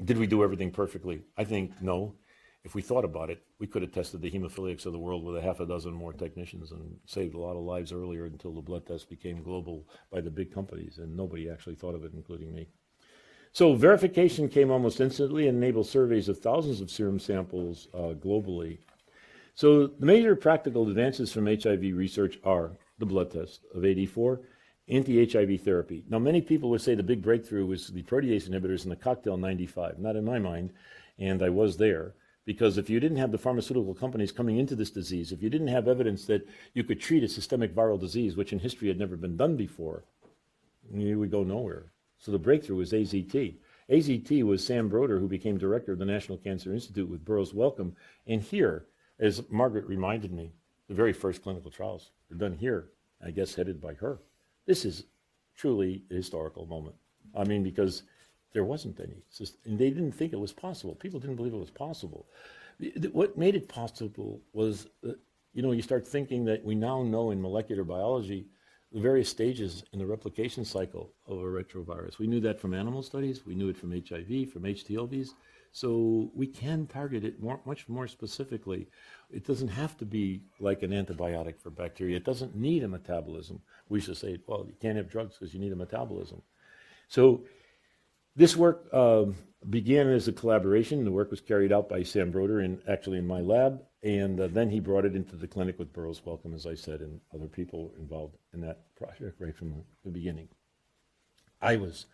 Did we do everything perfectly? I think no. If we thought about it, we could have tested the hemophiliacs of the world with a half a dozen more technicians and saved a lot of lives earlier until the blood test became global by the big companies, and nobody actually thought of it, including me. So verification came almost instantly and enabled surveys of thousands of serum samples globally. So the major practical advances from HIV research are the blood test of '84, anti-HIV therapy. Now, many people would say the big breakthrough was the protease inhibitors in the cocktail 95. Not in my mind, and I was there. Because if you didn't have the pharmaceutical companies coming into this disease, if you didn't have evidence that you could treat a systemic viral disease, which in history had never been done before, you would go nowhere. So the breakthrough was AZT. AZT was Sam Broder, who became director of the National Cancer Institute with Burroughs Wellcome. And here, as Margaret reminded me, the very first clinical trials were done here, I guess headed by her. This is truly a historical moment. I mean, because there wasn't any. And they didn't think it was possible. People didn't believe it was possible. What made it possible was, you start thinking that we now know in molecular biology the various stages in the replication cycle of a retrovirus. We knew that from animal studies. We knew it from HIV, from HTLVs. So we can target it much more specifically. It doesn't have to be like an antibiotic for bacteria. It doesn't need a metabolism. We used to say, well, you can't have drugs because you need a metabolism. So this work began as a collaboration. The work was carried out by Sam Broder actually in my lab, and then he brought it into the clinic with Burroughs Wellcome, as I said, and other people involved in that project right from the beginning. I was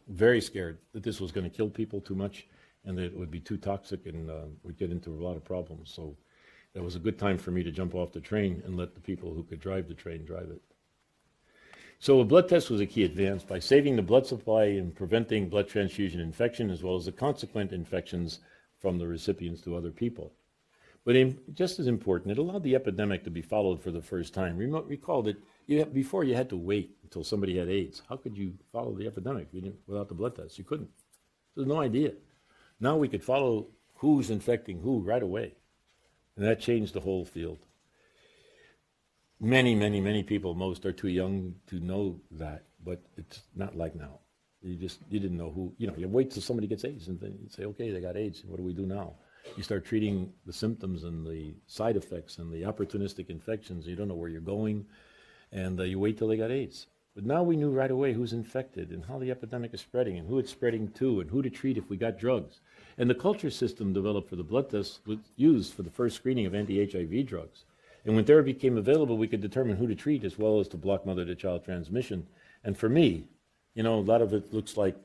very scared that this was going to kill people too much and that it would be too toxic and would get into a lot of problems. So that was a good time for me to jump off the train and let the people who could drive the train drive it. So a blood test was a key advance by saving the blood supply and preventing blood transfusion infection as well as the consequent infections from the recipients to other people. But just as important, it allowed the epidemic to be followed for the first time. Recall that before you had to wait until somebody had AIDS. How could you follow the epidemic without the blood test? You couldn't. There's no idea. Now we could follow who's infecting who right away. And that changed the whole field. Many people, most are too young to know that, but it's not like now. You didn't know who, you wait till somebody gets AIDS and then you say, okay, they got AIDS, what do we do now? You start treating the symptoms and the side effects and the opportunistic infections. You don't know where you're going, and you wait till they got AIDS. But now we knew right away who's infected and how the epidemic is spreading and who it's spreading to and who to treat if we got drugs. And the culture system developed for the blood test was used for the first screening of anti-HIV drugs. And when therapy became available, we could determine who to treat as well as to block mother-to-child transmission. And for me, a lot of it looks like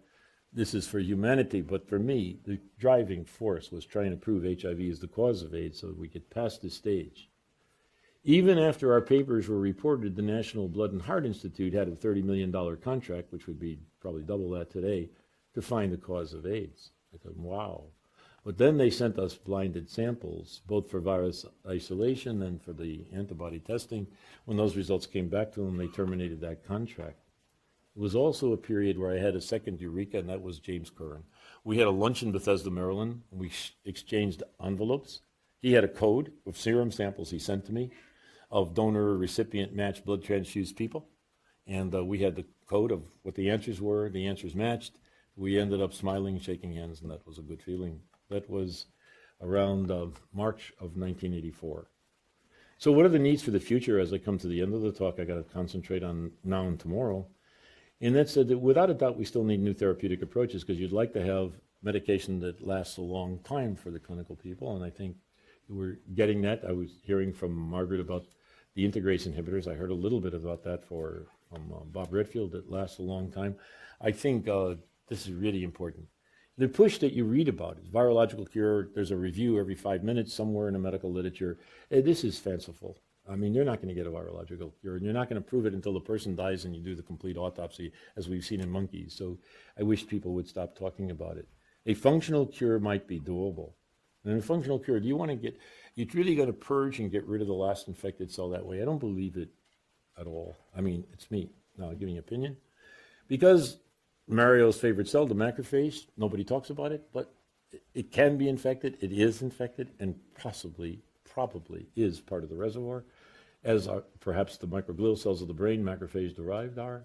this is for humanity, but for me, the driving force was trying to prove HIV is the cause of AIDS so that we could pass this stage. Even after our papers were reported, the National Blood and Heart Institute had a $30 million contract, which would be probably double that today, to find the cause of AIDS. I thought, wow. But then they sent us blinded samples, both for virus isolation and for the antibody testing. When those results came back to them, they terminated that contract. It was also a period where I had a second eureka, and that was James Curran. We had a lunch in Bethesda, Maryland. We exchanged envelopes. He had a code of serum samples he sent to me of donor-recipient matched blood transfused people. And we had the code of what the answers were. The answers matched. We ended up smiling, shaking hands, and that was a good feeling. That was around March of 1984. So what are the needs for the future? As I come to the end of the talk, I got to concentrate on now and tomorrow. And that's that without a doubt, we still need new therapeutic approaches because you'd like to have medication that lasts a long time for the clinical people. And I think we're getting that. I was hearing from Margaret about the integrase inhibitors. I heard a little bit about that from Bob Redfield that lasts a long time. I think this is really important. The push that you read about is virological cure. There's a review every 5 minutes somewhere in the medical literature. This is fanciful. I mean, you're not going to get a virological cure, and you're not going to prove it until the person dies and you do the complete autopsy, as we've seen in monkeys. So I wish people would stop talking about it. A functional cure might be doable. And a functional cure, you're really going to purge and get rid of the last infected cell that way. I don't believe it at all. I mean, it's me now giving opinion. Because Mario's favorite cell, the macrophage, nobody talks about it, but it can be infected, it is infected, and probably is part of the reservoir, as perhaps the microglial cells of the brain, macrophage derived, are.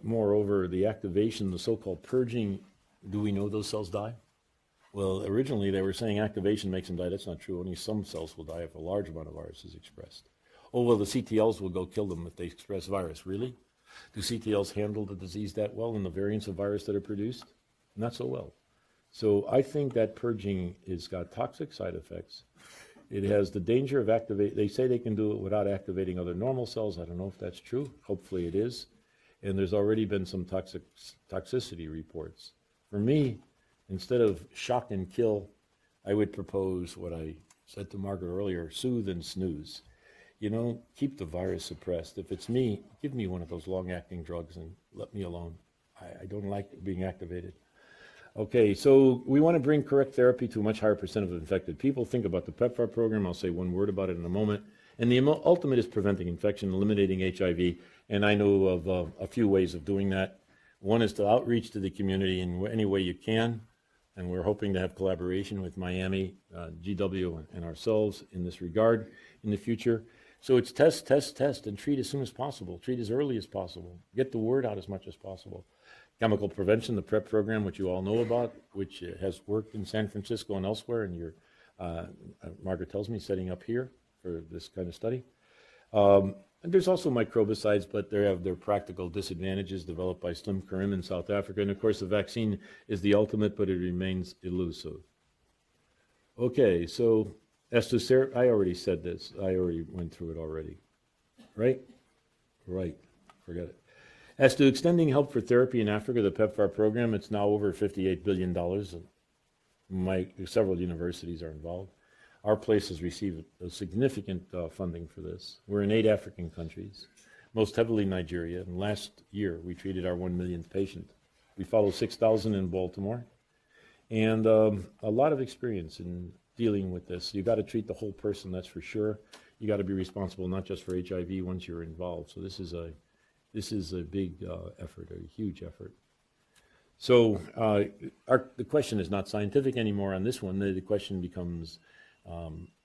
Moreover, the activation, the so-called purging, do we know those cells die? Well, originally they were saying activation makes them die. That's not true. Only some cells will die if a large amount of virus is expressed. Oh, well, the CTLs will go kill them if they express virus. Really? Do CTLs handle the disease that well and the variants of virus that are produced? Not so well. So I think that purging has got toxic side effects. It has the danger of they say they can do it without activating other normal cells. I don't know if that's true. Hopefully it is. And there's already been some toxicity reports. For me, instead of shock and kill, I would propose what I said to Margaret earlier, soothe and snooze. Keep the virus suppressed. If it's me, give me one of those long-acting drugs and let me alone. I don't like being activated. Okay, so we want to bring correct therapy to a much higher percent of infected people. Think about the PEPFAR program. I'll say one word about it in a moment. And the ultimate is preventing infection, eliminating HIV. And I know of a few ways of doing that. One is to outreach to the community in any way you can. And we're hoping to have collaboration with Miami, GW, and ourselves in this regard in the future. So it's test, test, test, and treat as soon as possible. Treat as early as possible. Get the word out as much as possible. Chemical prevention, the PrEP program, which you all know about, which has worked in San Francisco and elsewhere, and you're, Margaret tells me, setting up here for this kind of study. And there's also microbicides, but they have their practical disadvantages developed by Slim Karim in South Africa. And of course, the vaccine is the ultimate, but it remains elusive. Okay, so as to I already said this. I already went through it already. Right? Right. Forget it. As to extending help for therapy in Africa, the PEPFAR program, it's now over $58 billion. Several universities are involved. Our place has received a significant funding for this. We're in 8 African countries, most heavily Nigeria. And last year, we treated our 1 millionth patient. We follow 6,000 in Baltimore. And a lot of experience in dealing with this. You got to treat the whole person, that's for sure. You got to be responsible not just for HIV once you're involved. So this is a big effort, a huge effort. So the question is not scientific anymore on this one. The question becomes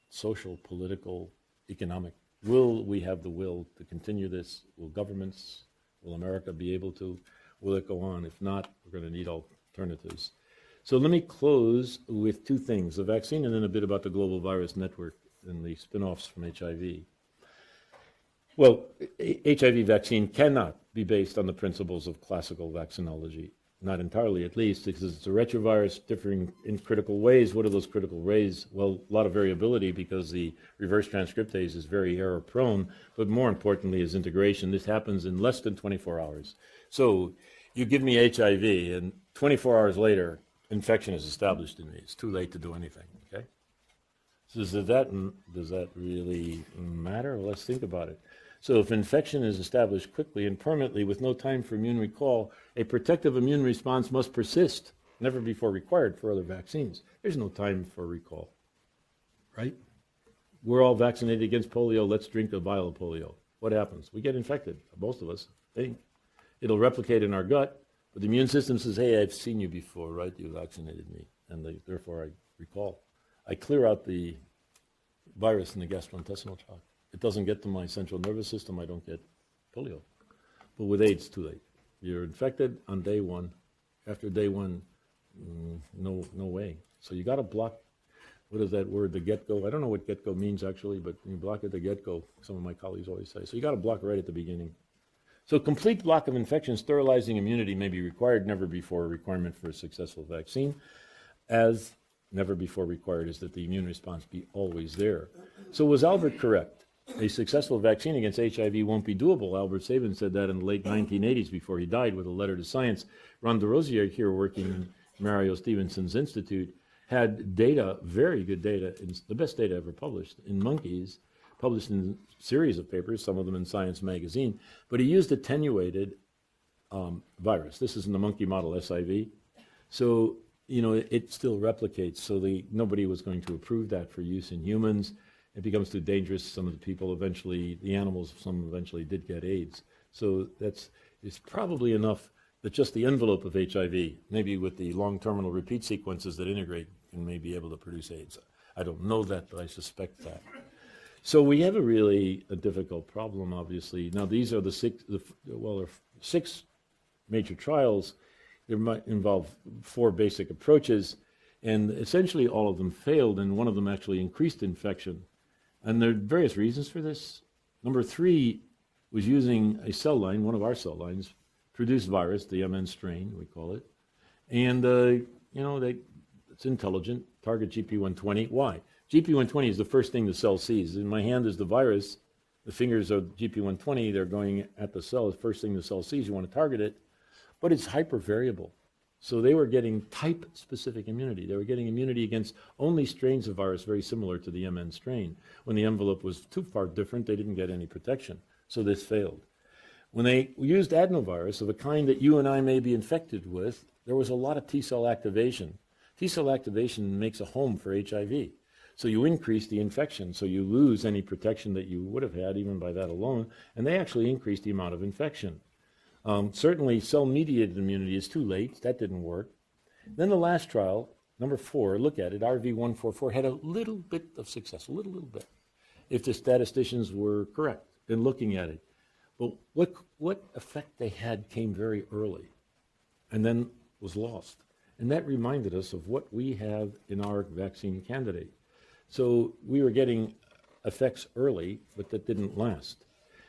social, political, economic. Will we have the will to continue this? Will governments, will America be able to? Will it go on? If not, we're going to need alternatives. So let me close with 2 things, the vaccine and then a bit about the global virus network and the spin-offs from HIV. Well, HIV vaccine cannot be based on the principles of classical vaccinology, not entirely at least, because it's a retrovirus differing in critical ways. What are those critical ways? Well, a lot of variability because the reverse transcriptase is very error prone, but more importantly is integration. This happens in less than 24 hours. So you give me HIV and 24 hours later, infection is established in me. It's too late to do anything, okay? So does that really matter? Well, let's think about it. So if infection is established quickly and permanently with no time for immune recall, a protective immune response must persist, never before required for other vaccines. There's no time for recall, right? We're all vaccinated against polio. Let's drink a vial of polio. What happens? We get infected, most of us think. It'll replicate in our gut, but the immune system says, hey, I've seen you before, right? You vaccinated me, and therefore I recall. I clear out the virus in the gastrointestinal tract. It doesn't get to my central nervous system, I don't get polio. But with AIDS, too late. You're infected on day 1. After day 1, no way. So you got to block, what is that word, the get-go? I don't know what get-go means actually, but you block at the get-go, some of my colleagues always say. So you got to block right at the beginning. So complete block of infection, sterilizing immunity may be required, never before a requirement for a successful vaccine, as never before required is that the immune response be always there. So was Albert correct? A successful vaccine against HIV won't be doable. Albert Sabin said that in the late 1980s before he died with a letter to Science. Ron DeRosier here working in Mario Stevenson's institute had data, very good data, the best data ever published in monkeys, published in a series of papers, some of them in Science magazine, but he used attenuated virus. This is in the monkey model SIV. So, it still replicates. So nobody was going to approve that for use in humans. It becomes too dangerous. Some of the people eventually, the animals, some eventually did get AIDS. So it's probably enough that just the envelope of HIV, maybe with the long terminal repeat sequences that integrate, can maybe able to produce AIDS. I don't know that, but I suspect that. So we have a difficult problem, obviously. Now these are there are 6 major trials. They might involve 4 basic approaches, and essentially all of them failed, and one of them actually increased infection. And there are various reasons for this. Number 3 was using a cell line, one of our cell lines, produced virus, the MN strain, we call it. And, it's intelligent, target GP120. Why? GP120 is the first thing the cell sees. In my hand is the virus. The fingers are GP120. They're going at the cell. The first thing the cell sees, you want to target it. But it's hypervariable. So they were getting type-specific immunity. They were getting immunity against only strains of virus very similar to the MN strain. When the envelope was too far different, they didn't get any protection. So this failed. When they used adenovirus of a kind that you and I may be infected with, there was a lot of T-cell activation. T-cell activation makes a home for HIV. So you increase the infection, so you lose any protection that you would have had even by that alone, and they actually increase the amount of infection. Certainly cell-mediated immunity is too late. That didn't work. Then the last trial, number 4, look at it, RV144, had a little bit of success, a little bit. if the statisticians were correct in looking at it. But what effect they had came very early and then was lost. And that reminded us of what we have in our vaccine candidate. So we were getting effects early, but that didn't last.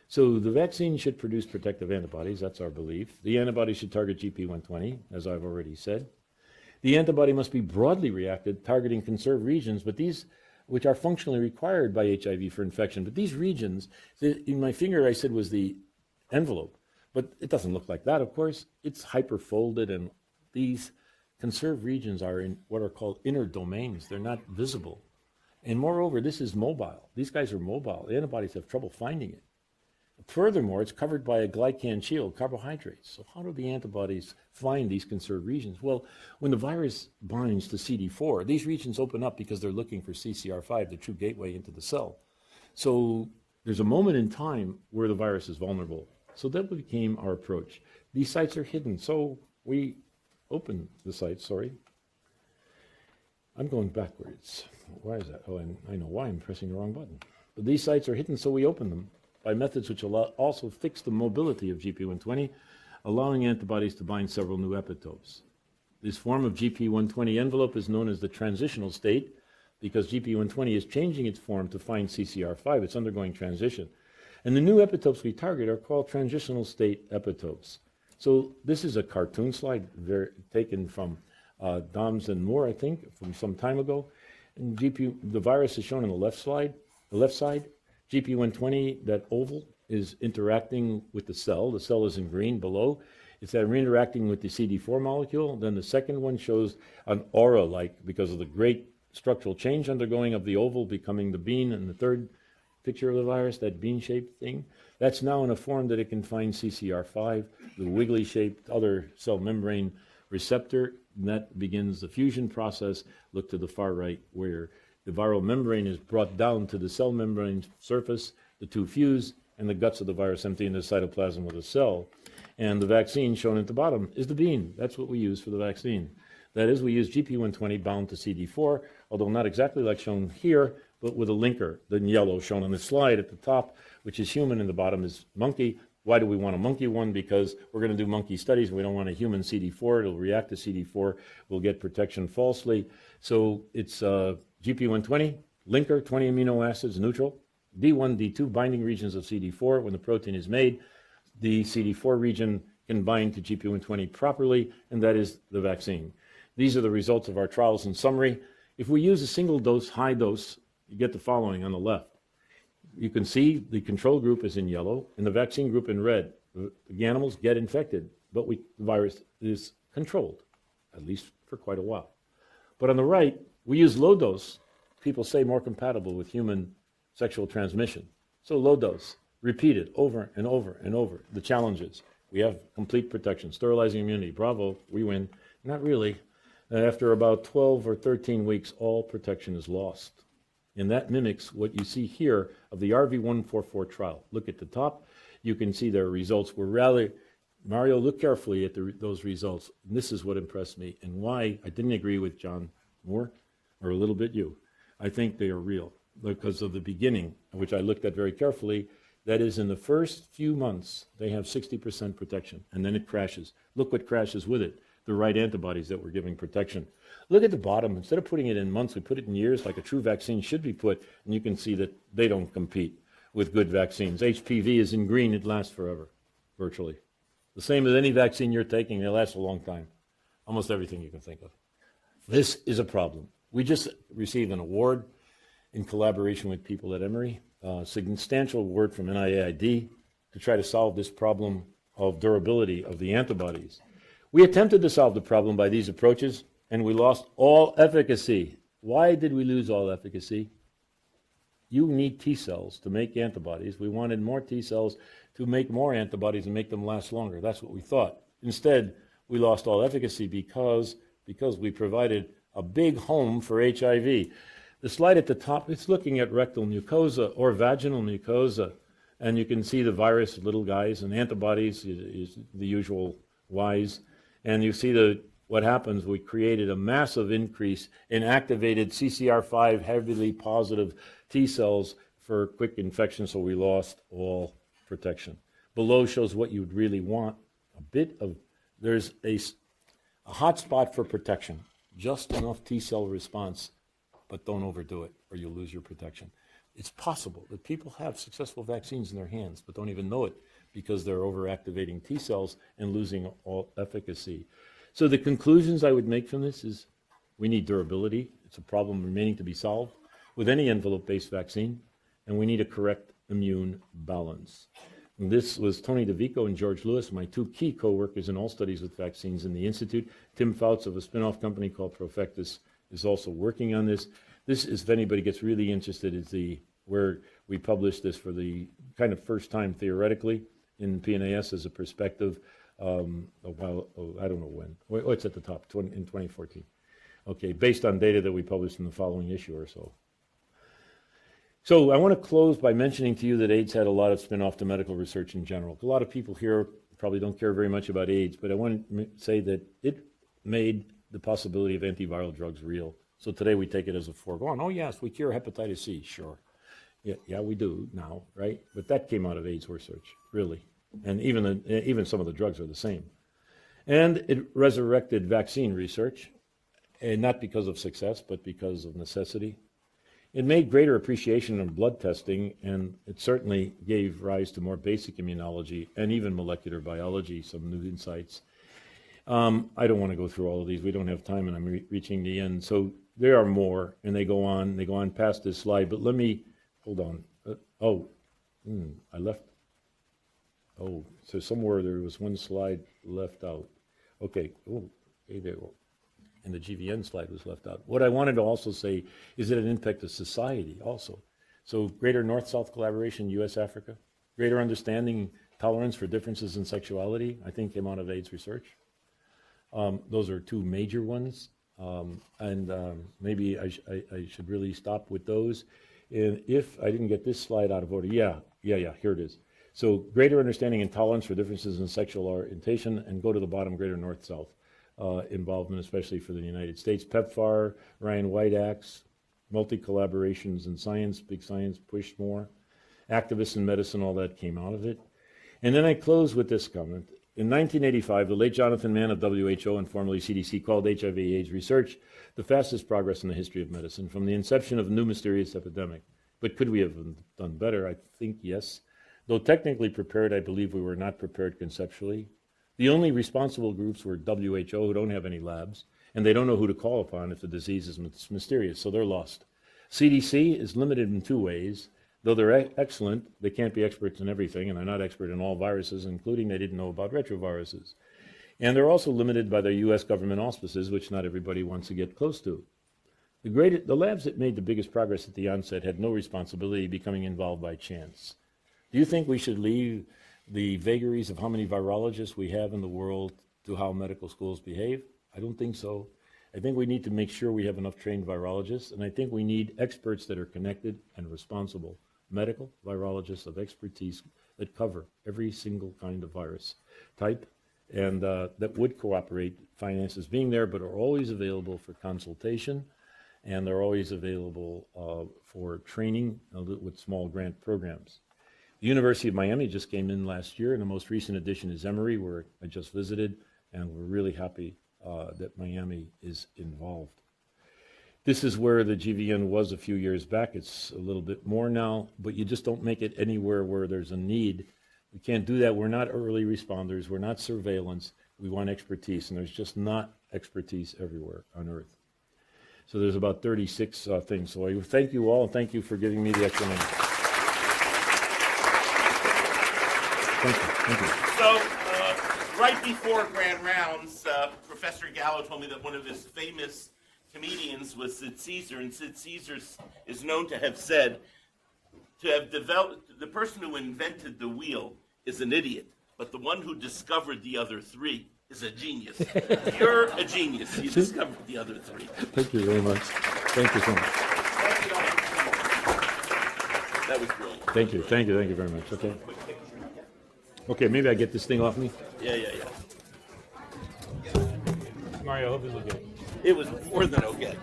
So the vaccine should produce protective antibodies, that's our belief. The antibody should target GP120, as I've already said. The antibody must be broadly reacted, targeting conserved regions, but these, which are functionally required by HIV for infection. But these regions, in my finger I said was the envelope, but it doesn't look like that, of course. It's hyperfolded, and these conserved regions are in what are called inner domains. They're not visible. And moreover, this is mobile. These guys are mobile. The antibodies have trouble finding it. Furthermore, it's covered by a glycan shield, carbohydrates. So how do the antibodies find these conserved regions? Well, when the virus binds to CD4, these regions open up because they're looking for CCR5, the true gateway into the cell. So there's a moment in time where the virus is vulnerable. So that became our approach. These sites are hidden. So we opened the sites, sorry. I'm going backwards. Why is that? Oh, I know why I'm pressing the wrong button. But these sites are hidden, so we open them by methods which also fix the mobility of GP120, allowing antibodies to bind several new epitopes. This form of GP120 envelope is known as the transitional state because GP120 is changing its form to find CCR5. It's undergoing transition. And the new epitopes we target are called transitional state epitopes. So this is a cartoon slide taken from Doms and Moore, I think, from some time ago. And the virus is shown on the left side. GP120, that oval, is interacting with the cell. The cell is in green below. It's that interacting with the CD4 molecule. Then the second one shows an aura-like because of the great structural change undergoing of the oval becoming the bean. And the third picture of the virus, that bean-shaped thing, that's now in a form that it can find CCR5, the wiggly-shaped other cell membrane receptor, and that begins the fusion process. Look to the far right where the viral membrane is brought down to the cell membrane surface, the two fuse, and the guts of the virus empty into the cytoplasm of the cell. And the vaccine shown at the bottom is the bean. That's what we use for the vaccine. That is, we use GP120 bound to CD4, although not exactly like shown here, but with a linker, the yellow shown on the slide at the top, which is human, and the bottom is monkey. Why do we want a monkey one? Because we're going to do monkey studies. We don't want a human CD4. It'll react to CD4. We'll get protection falsely. So it's GP120, linker, 20 amino acids, neutral. D1, D2, binding regions of CD4. When the protein is made, the CD4 region can bind to GP120 properly, and that is the vaccine. These are the results of our trials in summary. If we use a single dose, high dose, you get the following on the left. You can see the control group is in yellow and the vaccine group in red. The animals get infected, but the virus is controlled, at least for quite a while. But on the right, we use low dose, people say more compatible with human sexual transmission. So low dose, repeated over and over and over. The challenges, we have complete protection, sterilizing immunity, bravo, we win. Not really. After about 12 or 13 weeks, all protection is lost. And that mimics what you see here of the RV144 trial. Look at the top. You can see their results were rather, Mario, look carefully at those results. And this is what impressed me and why I didn't agree with John Moore, or a little bit you. I think they are real because of the beginning, which I looked at very carefully. That is, in the first few months, they have 60% protection, and then it crashes. Look what crashes with it. The right antibodies that were giving protection. Look at the bottom. Instead of putting it in months, we put it in years like a true vaccine should be put, and you can see that they don't compete with good vaccines. HPV is in green. It lasts forever, virtually. The same as any vaccine you're taking, they last a long time. Almost everything you can think of. This is a problem. We just received an award in collaboration with people at Emory, a substantial award from NIAID to try to solve this problem of durability of the antibodies. We attempted to solve the problem by these approaches, and we lost all efficacy. Why did we lose all efficacy? You need T cells to make antibodies. We wanted more T cells to make more antibodies and make them last longer. That's what we thought. Instead, we lost all efficacy because we provided a big home for HIV. The slide at the top, it's looking at rectal mucosa or vaginal mucosa, and you can see the virus, little guys, and antibodies is the usual Ys. And you see what happens. We created a massive increase in activated CCR5 heavily positive T cells for quick infection, so we lost all protection. Below shows what you'd really want. There's a hot spot for protection, just enough T-cell response, but don't overdo it or you'll lose your protection. It's possible that people have successful vaccines in their hands, but don't even know it because they're overactivating T-cells and losing all efficacy. So the conclusions I would make from this is we need durability. It's a problem remaining to be solved with any envelope-based vaccine, and we need a correct immune balance. And this was Tony DeVico and George Lewis, my two key co-workers in all studies with vaccines in the Institute. Tim Fouts of a spin-off company called Profectus is also working on this. This is, if anybody gets really interested, is where we published this for the kind of first time theoretically in PNAS as a perspective I don't know when. Oh, it's at the top, in 2014. Okay, based on data that we published in the following issue or so. So I want to close by mentioning to you that AIDS had a lot of spin-off to medical research in general. A lot of people here probably don't care very much about AIDS, but I want to say that it made the possibility of antiviral drugs real. So today we take it as a foregone. Oh yes, we cure hepatitis C, sure. Yeah, we do now, right? But that came out of AIDS research, really. And even some of the drugs are the same. And it resurrected vaccine research, and not because of success, but because of necessity. It made greater appreciation of blood testing, and it certainly gave rise to more basic immunology and even molecular biology, some new insights. I don't want to go through all of these. We don't have time, and I'm reaching the end. So there are more, and they go on past this slide. But let me, hold on. I left. Oh, so somewhere there was one slide left out. Okay, hey, there. And the GVN slide was left out. What I wanted to also say is that it impacted society also. So greater North-South collaboration, US-Africa, greater understanding, tolerance for differences in sexuality, I think came out of AIDS research. Those are two major ones. Maybe I should really stop with those. And if I didn't get this slide out of order, yeah, here it is. So greater understanding and tolerance for differences in sexual orientation, and go to the bottom, greater North-South involvement, especially for the United States. PEPFAR, Ryan White Acts, multi-collaborations in science, big science pushed more. Activists in medicine, all that came out of it. And then I close with this comment. In 1985, the late Jonathan Mann of WHO and formerly CDC called HIV/AIDS research the fastest progress in the history of medicine from the inception of a new mysterious epidemic. But could we have done better? I think yes. Though technically prepared, I believe we were not prepared conceptually. The only responsible groups were WHO, who don't have any labs, and they don't know who to call upon if the disease is mysterious, so they're lost. CDC is limited in two ways. Though they're excellent, they can't be experts in everything, and they're not expert in all viruses, including they didn't know about retroviruses. And they're also limited by their US government auspices, which not everybody wants to get close to. The labs that made the biggest progress at the onset had no responsibility, becoming involved by chance. Do you think we should leave the vagaries of how many virologists we have in the world to how medical schools behave? I don't think so. I think we need to make sure we have enough trained virologists, and I think we need experts that are connected and responsible. Medical virologists of expertise that cover every single kind of virus type, and that would cooperate, finances being there, but are always available for consultation, and they're always available for training with small grant programs. The University of Miami just came in last year, and the most recent addition is Emory, where I just visited, and we're really happy that Miami is involved. This is where the GVN was a few years back. It's a little bit more now, but you just don't make it anywhere where there's a need. We can't do that. We're not early responders. We're not surveillance. We want expertise, and there's just not expertise everywhere on Earth. So there's about 36 things. So I thank you all, and thank you for giving me the extra minute. Thank you. So, right before Grand Rounds, Professor Gallo told me that one of his famous comedians was Sid Caesar, and Sid Caesar is known to have said, to have developed, the person who invented the wheel is an idiot, but the one who discovered the other three is a genius. You're a genius. You discovered the other three. Thank you very much. Thank you so much. That was brilliant. Thank you very much. Okay, maybe I get this thing off me? Yeah. Mario, I hope this is okay. It was more than okay.